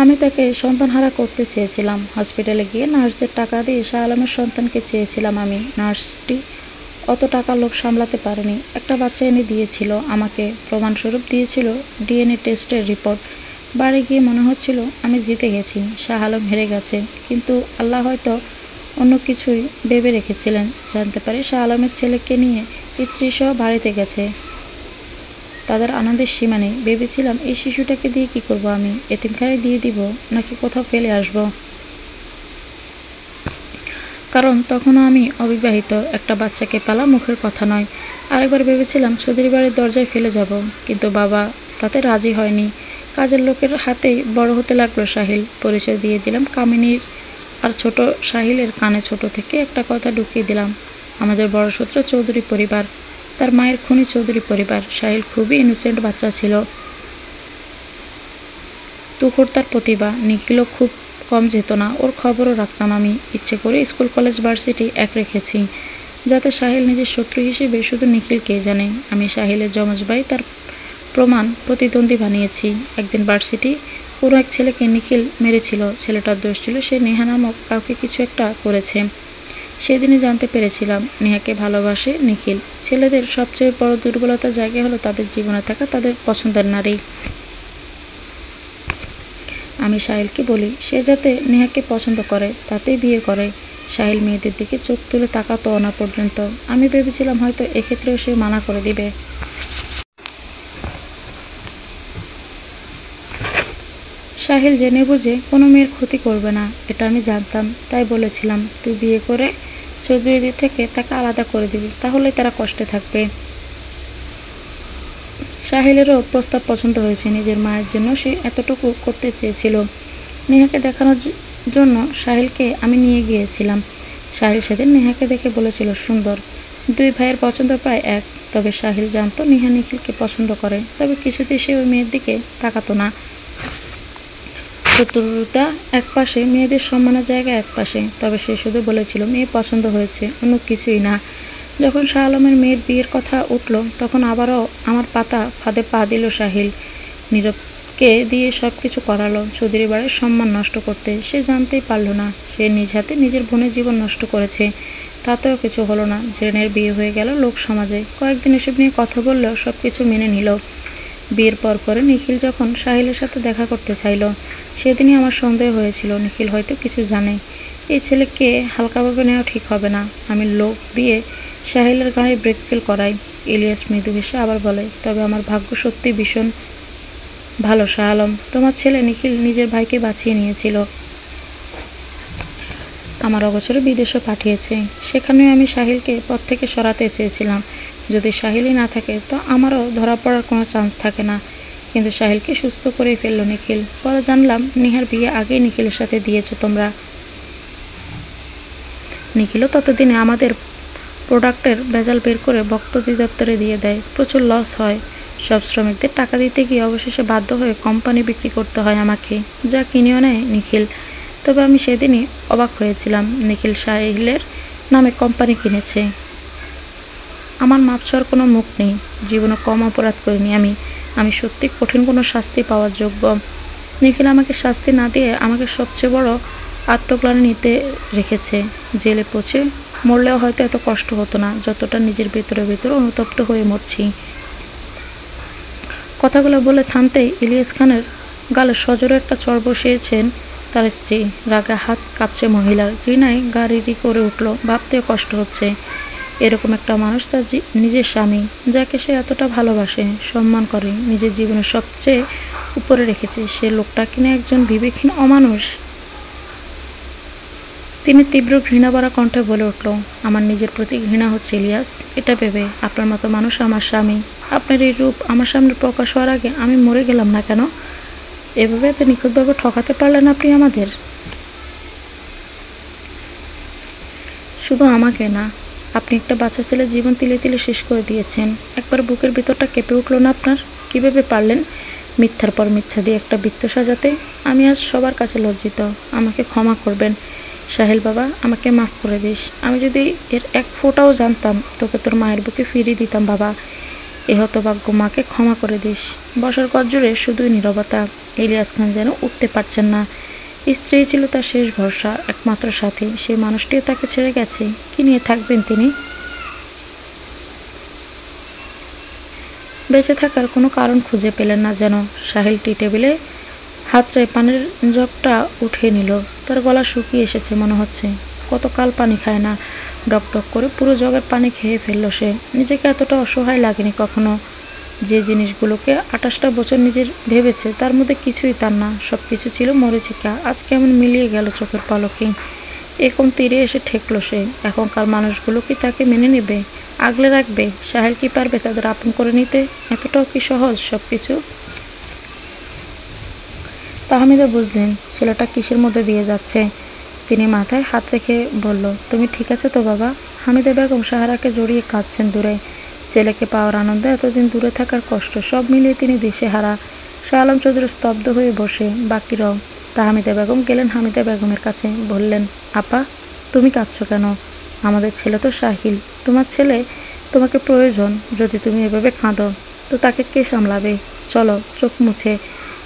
আমি তাকে সন্তানহারা করতে চেয়েছিলাম। হসপিটালে গিয়ে নার্সদের টাকা দিয়ে শাহ আলমের সন্তানকে চেয়েছিলাম আমি। নার্সটি অত টাকা লোভ সামলাতে পারেনি, একটা বাচ্চা এনে দিয়েছিল আমাকে। প্রমাণস্বরূপ দিয়েছিল ডিএনএ টেস্টের রিপোর্ট। বাড়ি গিয়ে মনে হচ্ছিল আমি জিতে গেছি, শাহ আলম হেরে গেছে। কিন্তু আল্লাহ হয়তো অন্য কিছুই ভেবে রেখেছিলেন। জানতে পারি শাহ আলমের ছেলেকে নিয়ে স্ত্রীসহ বাড়িতে গেছে। তাদের আনন্দের সীমা নেই। ভেবেছিলাম এই শিশুটাকে দিয়ে কি করব আমি? এতিমখানায় দিয়ে দিব নাকি কোথাও ফেলে আসব? কারণ তখনও আমি অবিবাহিত, একটা বাচ্চাকে পালা মুখের কথা নয়। আরেকবার ভেবেছিলাম চৌধুরী বাড়ির দরজায় ফেলে যাব, কিন্তু বাবা তাতে রাজি হয়নি। কাজের লোকের হাতেই বড় হতে লাগলো সাহিল। পরিচয় দিয়ে দিলাম কামিনীর। আর ছোট সাহিলের কানে ছোট থেকে একটা কথা ঢুকিয়ে দিলাম, আমাদের বড় শত্রু চৌধুরী পরিবার। তার মায়ের খুনি চৌধুরী পরিবার। সাহিল খুবই ইনোসেন্ট বাচ্চা ছিল। তুখোর তার প্রতিভা। নিখিলও খুব কম যেত না, ওর খবরও রাখতাম আমি। ইচ্ছে করে স্কুল কলেজ ভার্সিটি এক রেখেছি, যাতে সাহিল নিজের শত্রু হিসেবে শুধু নিখিলকেই জানে। আমি সাহিলের যমজ ভাই, তার প্রমাণ প্রতিদ্বন্দ্বী বানিয়েছি। একদিন ভার্সিটি কোনো এক ছেলেকে নিখিল মেরেছিল। ছেলেটার দোষ ছিল সে নেহা নামক কাউকে কিছু একটা করেছে। সেদিনই জানতে পেরেছিলাম নেহাকে ভালোবাসে নিখিল। ছেলেদের সবচেয়ে বড় দুর্বলতার জায়গা হলো তাদের জীবনে থাকা তাদের পছন্দের নারী। আমি সাহিলকে বলি সে যাতে নেহাকে পছন্দ করে তাতেই বিয়ে করে। সাহিল মেয়েদের দিকে চোখ তুলে তাকাতো না পর্যন্ত। আমি ভেবেছিলাম হয়তো এক্ষেত্রেও সে মানা করে দিবে। সাহিল জেনে বুঝে কোনো মেয়ের ক্ষতি করবে না, এটা আমি জানতাম। তাই বলেছিলাম তুই বিয়ে করে চৌধুরীদের থেকে তাকে আলাদা করে দিবি, তাহলে তারা কষ্টে থাকবে। সাহিলেরও প্রস্তাব পছন্দ হয়েছে। নিজের মায়ের জন্য সে এতটুকু করতে চেয়েছিল। নেহাকে দেখানোর জন্য সাহিলকে আমি নিয়ে গিয়েছিলাম। সাহিল সেদিন নেহাকে দেখে বলেছিল সুন্দর। দুই ভাইয়ের পছন্দ প্রায় এক। তবে সাহিল জানতো নেহা নিখিলকে পছন্দ করে, তবে কিছুতেই সে ওই মেয়ের দিকে তাকাতো না। শত্রুতা এক পাশে, মেয়েদের সম্মানের জায়গা এক পাশে। তবে সে শুধু বলেছিল মেয়ে পছন্দ হয়েছে, অন্য কিছুই না। যখন শাহ আলমের মেয়ের বিয়ের কথা উঠল তখন আবারও আমার পাতা ফাঁদে পা দিল সাহিল। নীরবকে দিয়ে সব কিছু করালো চৌধুরী বাড়ির সম্মান নষ্ট করতে। সে জানতেই পারল না সে নিজ হাতে নিজের বোনের জীবন নষ্ট করেছে। তাতেও কিছু হলো না। জেনের বিয়ে হয়ে গেল লোক সমাজে। কয়েকদিন এসব নিয়ে কথা বললেও সব কিছু মেনে নিল। বিয়ের পরে নিখিল যখন সাহিলের সাথে দেখা করতে চাইল, সেদিনই আমার সন্দেহ হয়েছিল নিখিল হয়তো কিছু জানে। এই ছেলেকে হালকাভাবে নেওয়া ঠিক হবে না। আমি লোক দিয়ে সাহিলের গাড়ি ব্রেক ফেল করাই। ইলিয়াস মৃদু হেসে আবার বলে, তবে আমার ভাগ্য সত্যি ভীষণ ভালো শাহ আলম। তোমার ছেলে নিখিল নিজের ভাইকে বাঁচিয়ে নিয়েছিল। আমার অগোচরে বিদেশও পাঠিয়েছে। সেখানেও আমি সাহিলকে পথ থেকে সরাতে চেয়েছিলাম। যদি সাহিলই না থাকে তো আমারও ধরা পড়ার কোনো চান্স থাকে না। কিন্তু সাহিলকে সুস্থ করেই ফেলল নিখিল। পরে জানলাম নেহার বিয়ে আগেই নিখিলের সাথে দিয়েছো তোমরা। নিখিলও ততদিনে আমাদের প্রোডাক্টের ভেজাল বের করে ভক্ত অধিদপ্তরে দিয়ে দেয়। প্রচুর লস হয়। সব শ্রমিকদের টাকা দিতে গিয়ে অবশেষে বাধ্য হয়ে কোম্পানি বিক্রি করতে হয় আমাকে, যা কিনেও নেয় নিখিল। তবে আমি সেদিনই অবাক হয়েছিলাম নিখিল সাহিলের নামে কোম্পানি কিনেছে। আমার মাপ চাওয়ার কোনো মুখ নেই। জীবনে কম অপরাধ করিনি আমি। আমি সত্যি কঠিন কোনো শাস্তি পাওয়ার যোগ্য। নিখিল আমাকে শাস্তি না দিয়ে আমাকে সবচেয়ে বড় আত্মগ্লানি নিতে রেখেছে। জেলে পচে মরলেও হয়তো এত কষ্ট হতো না যতটা নিজের ভেতরে ভেতরে অনুতপ্ত হয়ে মরছি। কথাগুলো বলে থামতেই ইলিয়াস খানের গালে সজোরে একটা চড় বসিয়েছেন তার স্ত্রী। রাগে হাত কাঁপছে মহিলার, ঘৃণায় গা রিরি করে উঠল। ভাবতেও কষ্ট হচ্ছে, এরকম একটা মানুষ তার নিজের স্বামী, যাকে সে এতটা ভালোবাসে, সম্মান করে, নিজের জীবনের সবচেয়ে উপরে রেখেছে, সে লোকটা কিনা একজন বিবেকহীন অমানুষ। তিনি তীব্র ঘৃণা ভরা কণ্ঠে বলে উঠল, আমার নিজের প্রতি ঘৃণা হচ্ছে ইলিয়াস, এটা ভেবে আপনার মতো মানুষ আমার স্বামী। আপনার এই রূপ আমার সামনে প্রকাশ হওয়ার আগে আমি মরে গেলাম না কেন? এভাবে এত নিখুঁতভাবে ঠকাতে পারলেন আপনি আমাদের। শুধু আমাকে না, আপনি একটা বাচ্চা ছেলের জীবন তিলে তিলে শেষ করে দিয়েছেন। একবার বুকের ভিতরটা কেঁপে উঠল না আপনার? কীভাবে পারলেন মিথ্যার পর মিথ্যা দিয়ে একটা বৃত্ত সাজাতে? আমি আজ সবার কাছে লজ্জিত। আমাকে ক্ষমা করবেন সাহিল বাবা, আমাকে মাফ করে দিস। আমি যদি এর এক ফোঁটাও জানতাম তোকে তোর মায়ের বুকে ফিরিয়ে দিতাম বাবা। এ হতভাগ্য মাকে ক্ষমা করে দিস। বসার ঘর জুড়ে শুধুই নীরবতা। ইলিয়াস খান যেন উঠতে পারছেন না। স্ত্রী ছিল তার শেষ ভরসা, একমাত্র সাথী। সেই মানুষটিও তাকে ছেড়ে গেছে। কি নিয়ে থাকবেন তিনি? বেঁচে থাকার কোনো কারণ খুঁজে পেলেন না যেন। সাহিল টি টেবিলে হাতড়ে পানির জগটা উঠিয়ে নিল। তার গলা শুকিয়ে এসেছে মনে হচ্ছে। কতকাল পানি খায় না। ডকডক করে পুরো জগের পানি খেয়ে ফেলল সে। নিজেকে এতটা অসহায় লাগেনি কখনো। যে জিনিসগুলোকে 28টা বছর নিজের ভেবেছে তার মধ্যে কিছুই তার না, সব কিছু ছিল মরীচিকা। আজ কেমন মিলিয়ে গেল চোখের পলকে। এরকম তীরে এসে ঠেকলো সে। এখনকার মানুষগুলো কি তাকে মেনে নেবে, আগলে রাখবে? সাহেল কি পারবে তাদের আপন করে নিতে? এতটাও কি সহজ সব কিছু? তাহমিদা বুঝলেন ছেলেটা কিসের মধ্যে দিয়ে যাচ্ছে। তিনি মাথায় হাত রেখে বলল, তুমি ঠিক আছে তো বাবা? হামিদা বেগম সাহারাকে জড়িয়ে কাঁদছেন দূরে। ছেলেকে পাওয়ার আনন্দে এতদিন দূরে থাকার কষ্ট সব মিলিয়ে তিনি দিশেহারা। শাহ আলম চৌধুরী স্তব্ধ হয়ে বসে, বাকিরাও। তাহমিদা বেগম গেলেন হামিদা বেগমের কাছে, বললেন, আপা তুমি কাঁদছো কেন? আমাদের ছেলে তো সাহিল, তোমার ছেলে, তোমাকে প্রয়োজন। যদি তুমি এভাবে কাঁদো তো তাকে কে সামলাবে? চলো। চোখ মুছে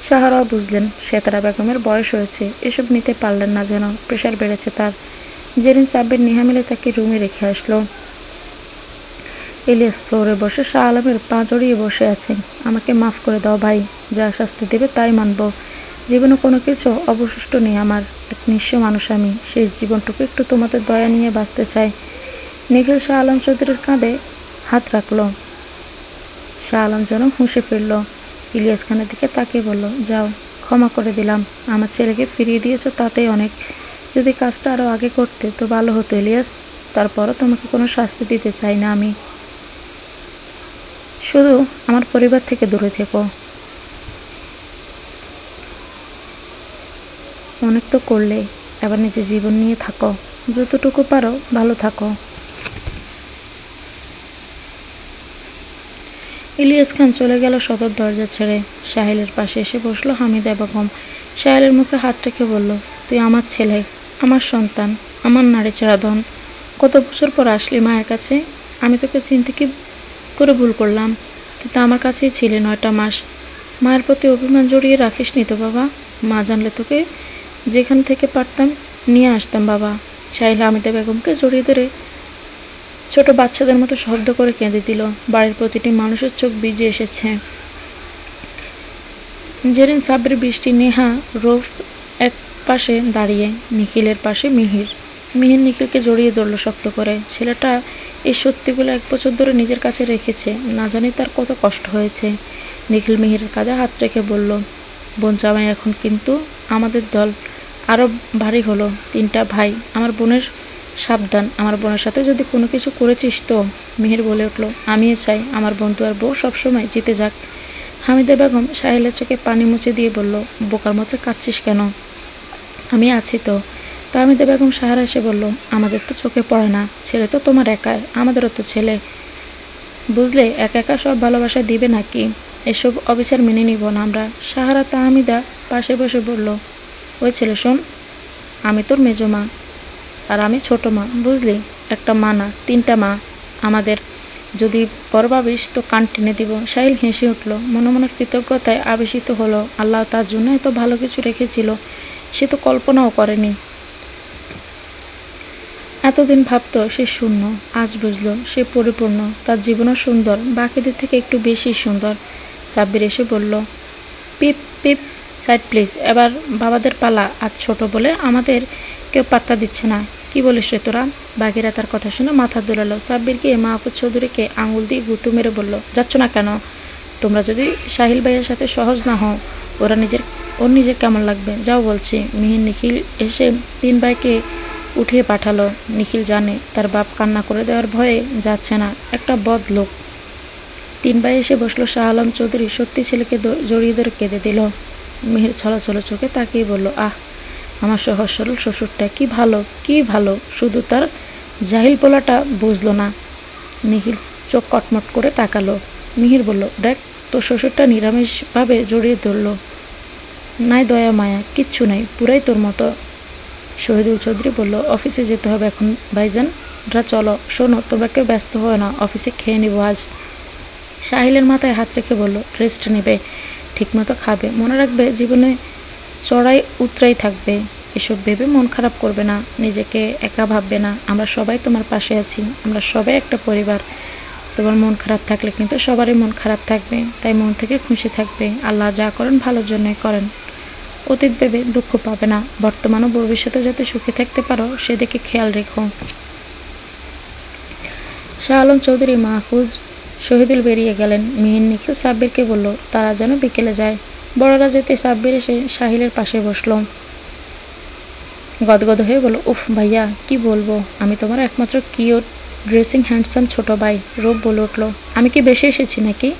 সাহারাও বুঝলেন সেতারা বেগমের বয়স হয়েছে, এসব নিতে পারলেন না যেন। প্রেশার বেড়েছে তার। জেরিন সাব্বির নেহামিলে তাকে রুমে রেখে আসলো। ইলিয়াস ফ্লোরে বসে শাহ আলমের পা জড়িয়ে বসে আছে। আমাকে মাফ করে দাও ভাই, যা শাস্তি দেবে তাই মানব। জীবনে কোনো কিছু অবশিষ্ট নেই আমার। এক নিঃস্ব মানুষ আমি। শেষ জীবনটুকু একটু তোমাদের দয়া নিয়ে বাঁচতে চাই। নিখিল শাহ আলম চৌধুরীর কাঁধে হাত রাখল। শাহ আলম যেন হুঁশে ফিরল। ইলিয়াস খানের দিকে তাকিয়ে বলল, যাও, ক্ষমা করে দিলাম। আমার ছেলেকে ফিরিয়ে দিয়েছো তাতেই অনেক। যদি কাজটা আরও আগে করতে তো ভালো হতো ইলিয়াস। তারপরও তোমাকে কোনো শাস্তি দিতে চাই না আমি। শুধু আমার পরিবার থেকে দূরে থেকো। অনেক তো করলে, এবার নিজের জীবন নিয়ে থাকো। যতটুকু পারো ভালো থাকো। ইলিয়াস খান চলে গেল সদর দরজা ছেড়ে। সাহিলের পাশে এসে বসলো হামিদা বেগম। সাহিলের মুখে হাত রেখে বলল, তুই আমার ছেলে, আমার সন্তান, আমার নাড়ি চাড়া ধন। কত বছর পর আসলি মায়ের কাছে। আমি তোকে চিনতে কি করে ভুল করলাম? তুই তো আমার কাছেই ছিলি 9টা মাস। মায়ের প্রতি অভিমান জড়িয়ে রাখিস নি তো বাবা? মা জানলে তোকে যেখান থেকে পারতাম নিয়ে আসতাম বাবা। সাহিল হামিদা বেগমকে জড়িয়ে ধরে ছোট বাচ্চাদের মতো শব্দ করে কেঁদে দিল। বাড়ির প্রতিটি মানুষের চোখ ভিজে এসেছে। জেরিন সাব্বির, বৃষ্টি, নেহা, রৌফ এক পাশে দাঁড়িয়ে, নিখিলের পাশে মিহির। মিহির নিখিলকে জড়িয়ে ধরল শক্ত করে। ছেলেটা এই সত্যিগুলো 1 বছর ধরে নিজের কাছে রেখেছে, না জানি তার কত কষ্ট হয়েছে। নিখিল মিহিরের কাঁধে হাত রেখে বলল, বোন জামাই এখন কিন্তু আমাদের দল আরও ভারী হলো। 3টা ভাই, আমার বোনের সাবধান। আমার বোনের সাথে যদি কোনো কিছু করেছিস তো? মিহির বলে উঠল, আমিও চাই আমার বন্ধু আর বউ সবসময় জিতে যাক। হামিদা বেগম সাহিলের চোখে পানি মুছে দিয়ে বলল, বোকার মতো কাঁদছিস কেন? আমি আছি তো। হামিদা বেগম সাহারা এসে বলল, আমাদের তো চোখে পড়ে না, ছেলে তো তোমার একার, আমাদেরও তো ছেলে। বুঝলে, একা একা সব ভালোবাসা দিবে নাকি? এসব অবিচার মেনে নিব না আমরা। সাহারা তাহমিদা পাশে বসে বলল, ওই ছেলে শোন, আমি তোর মেজো মা আর আমি ছোট মা, বুঝলি? একটা মা না, 3টা মা আমাদের। যদি বড় ভাবিস তো কান টেনে দিব। সাহিল হেসে উঠল, মনে মনে কৃতজ্ঞতায় আবেশিত হলো। আল্লাহ তার জন্য এত ভালো কিছু রেখেছিল, সে তো কল্পনাও করেনি। এতদিন ভাবত সে শূন্য, আজ বুঝলো সে পরিপূর্ণ। তার জীবনও সুন্দর, বাকিদের থেকে একটু বেশি সুন্দর। সাব্বির এসে বলল, পিপ পিপ সাইড প্লিজ, এবার বাবাদের পালা। আজ ছোট বলে আমাদের কেউ পাত্তা দিচ্ছে না। কি বলিস রে তোরা? বাকিরা তার কথা শুনে মাথা দোলালো। সাব্বির গিয়ে মাহফুজ চৌধুরীকে আঙুল দিয়ে গুঁতো মেরে বলল, যাচ্ছ না কেন? তোমরা যদি সাহিল ভাইয়ের সাথে সহজ না হও, ওর নিজের কেমন লাগবে? যাও বলছি। মিহির নিখিল এসে 3 ভাইকে উঠিয়ে পাঠালো। নিখিল জানে তার বাপ কান্না করে দেওয়ার ভয়ে যাচ্ছে না, একটা বদ লোক। 3 ভাই এসে বসলো। শাহ আলম চৌধুরী সত্যি ছেলেকে জড়িয়ে ধরে কেঁদে দিল। মিহির ছলছল চোখে তাকিয়ে বলল, আহ, আমার সহজ সরল শ্বশুরটা কি ভালো, কি ভালো, শুধু তার জাহিল পোলাটা বুঝলো না। নিখিল চোখ কটমট করে তাকালো। মিহির বলল, দেখ তোর শ্বশুরটা নিরামিষভাবে জড়িয়ে ধরলো, নাই দয়া মায়া কিচ্ছু নাই, পুরাই তোর মতো। শহীদুল চৌধুরী বলল, অফিসে যেতে হবে এখন ভাইজানরা, চলো। শোনো, তোমরা কেউ ব্যস্ত হয় না, অফিসে খেয়ে নিব আজ। সাহিলের মাথায় হাত রেখে বলল, রেস্ট নেবে, ঠিকমতো খাবে, মনে রাখবে জীবনে চড়াই উতরাই থাকবে। এসব ভেবে মন খারাপ করবে না, নিজেকে একা ভাববে না, আমরা সবাই তোমার পাশে আছি, আমরা সবাই একটা পরিবার। তোমার মন খারাপ থাকলে কিন্তু সবারই মন খারাপ থাকবে, তাই মন থেকে খুশি থাকবে। আল্লাহ যা করেন ভালোর জন্যই করেন। অতীত ভেবে দুঃখ পাবে না, বর্তমান ও ভবিষ্যতে যাতে সুখে থাকতে পারো সেদিকে খেয়াল রেখো। শাহ আলম চৌধুরী, মাহফুজ, শহীদুল বেরিয়ে গেলেন। মিহির নিখিল সাব্বিরকে বলল, তারা যেন বিকেলে যায়। বড়রা যেতে সাব্বির এসে সাহিলের পাশে বসল। গদগদ হয়ে বলল, উফ ভাইয়া, কি বলবো, আমি তোমার একমাত্র কিউট ড্রেসিং হ্যান্ডসাম ছোট ভাই। রূপ বলে উঠল, আমি কি বেশি এসেছি নাকি?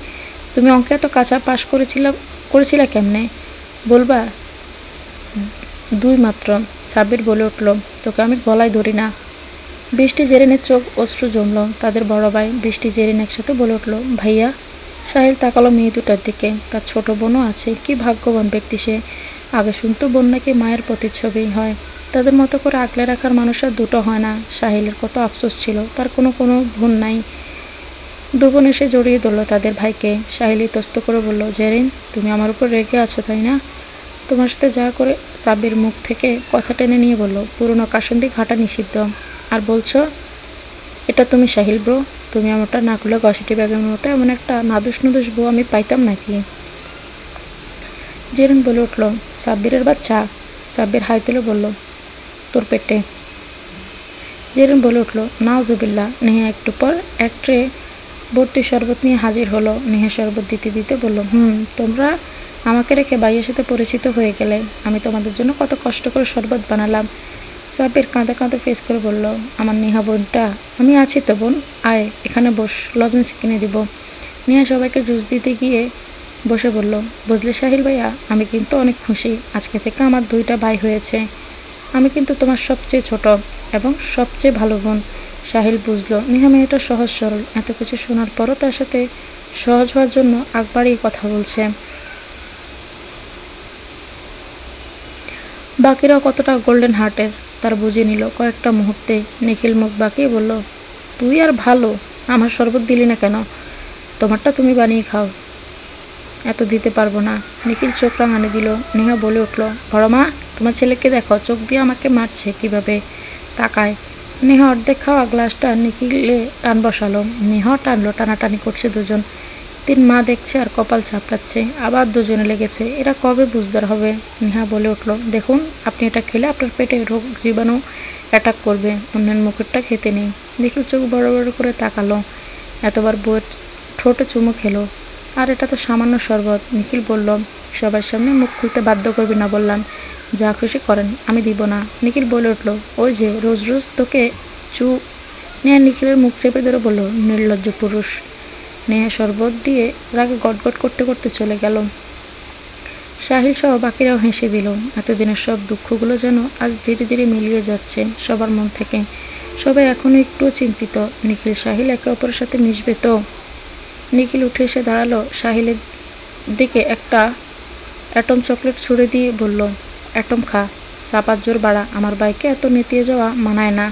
তুমি অঙ্কে এত কাঁচা পাশ করেছিলা কেমনে বলবা? 2 মাত্র। সাব্বির বলে উঠল, তোকে আমি গলায় ধরি না। বৃষ্টি জেরিনের চোখ অশ্রু জমল। তাদের বড় ভাই বৃষ্টি জেরিন একসাথে বলে উঠল, ভাইয়া। সাহিল তাকালো মেয়ে দুটার দিকে, তার ছোট বোনও আছে, কি ভাগ্যবান ব্যক্তি সে। আগে শুনতো বোন নাকি মায়ের প্রতিচ্ছবি হয়, তাদের মতো করে আগলে রাখার মানুষরা দুটো হয় না। সাহিলের কত আফসোস ছিল তার কোনো বোন নাই। 2 বোন এসে জড়িয়ে ধরল তাদের ভাইকে। সাহিল ইতস্ত করে বলল, জেরিন, তুমি আমার উপর রেগে আছো তাই না? তোমার সাথে যা করে। সাব্বির মুখ থেকে কথা টেনে নিয়ে বলল, পুরনো কাসন্দি ঘাটা নিষিদ্ধ। আর বলছো এটা তুমি? সাহিল ব্রো, তুমি আমারটা না করলে গসিটি ব্যাগের মতো এমন একটা নাদুস নুদুস বউ আমি পাইতাম নাকি? জেরিন বলে উঠল, সাব্বিরের বাচ্চা। সাব্বির হাই তুলে বলল, তোর পেটে। জেরিন বলে উঠল, নাউজুবিল্লাহ। নেহা একটু পর এক ট্রে ভর্তি শরবত নিয়ে হাজির হলো। নেহা শরবত দিতে দিতে বলল, তোমরা আমাকে রেখে ভাইয়ের সাথে পরিচিত হয়ে গেলে, আমি তোমাদের জন্য কত কষ্ট করে শরবত বানালাম। সাব্বির কাঁদে কাঁদে ফেস করে বলল, আমার নেহা বোনটা। আমি আছি তো বোন, আয় এখানে বস, লজেন্স কিনে দিব। নেহা সবাইকে জুস দিতে গিয়ে বসে বলল, বুঝলে সাহিল ভাইয়া, আমি কিন্তু অনেক খুশি। আজকে থেকে আমার 2টা ভাই হয়েছে। আমি কিন্তু তোমার সবচেয়ে ছোট এবং সবচেয়ে ভালো বোন। সাহিল বুঝলো নেহা মেয়েটা সহজ সরল, এত কিছু শোনার পরও তার সাথে সহজ হওয়ার জন্য আগ বাড়িয়ে কথা বলছে। বাকিরাও কতটা গোল্ডেন হার্টের তার বুঝে নিল কয়েকটা মুহূর্তে। নিখিল মুখ বাঁকিয়ে বলল, তুই আর ভালো, আমার শরবত দিলি না কেন? তোমারটা তুমি বানিয়ে খাও, এত দিতে পারবো না। নিখিল চোখ রাঙানি দিল। নেহা বলে উঠল, বড় মা, তোমার ছেলেকে দেখো, চোখ দিয়ে আমাকে মারছে কিভাবে, তাকায়। নেহা অর্ধেক খাওয়া গ্লাসটা নিখিলে টান বসালো। নেহা টানলো, টানাটানি করছে দুজন। 3 মা দেখছে আর কপাল চাপড়াচ্ছে। আবার দুজনে লেগেছে, এরা কবে বুঝদার হবে? নেহা বলে উঠল, দেখুন, আপনি এটা খেলে আপনার পেটে রোগ জীবাণু অ্যাটাক করবে, অন্যের মুখেরটা খেতে নেই। নিখিল চোখ বড় বড় করে তাকালো। এতবার বউয়ের ঠোঁটে চুমু খেলো, আর এটা তো সামান্য শরবত। নিখিল বলল, সবার সামনে মুখ খুলতে বাধ্য করবি না বললাম, যা খুশি করেন, আমি দিব না। নিখিল বলে উঠল, ওই যে রোজ রোজ তোকে নেহা নিখিলের মুখ চেপে ধরে বলল, নির্লজ্জ পুরুষ। নেহা শরবত দিয়ে রাগে গটগট করতে করতে চলে গেল। সাহিল সহ বাকিরাও হেসে দিল। এতদিনের সব দুঃখগুলো যেন আজ ধীরে ধীরে মিলিয়ে যাচ্ছে সবার মন থেকে। সবাই এখনও একটুও চিন্তিত, নিখিল সাহিল একে অপরের সাথে মিশবে তো। নিখিল উঠে এসে দাঁড়ালো সাহিলের দিকে, একটা অ্যাটম চকলেট ছুঁড়ে দিয়ে বলল, অ্যাটম খা, চাপার জোর বাড়া, আমার বাইকে এত নেতিয়ে যাওয়া মানায় না।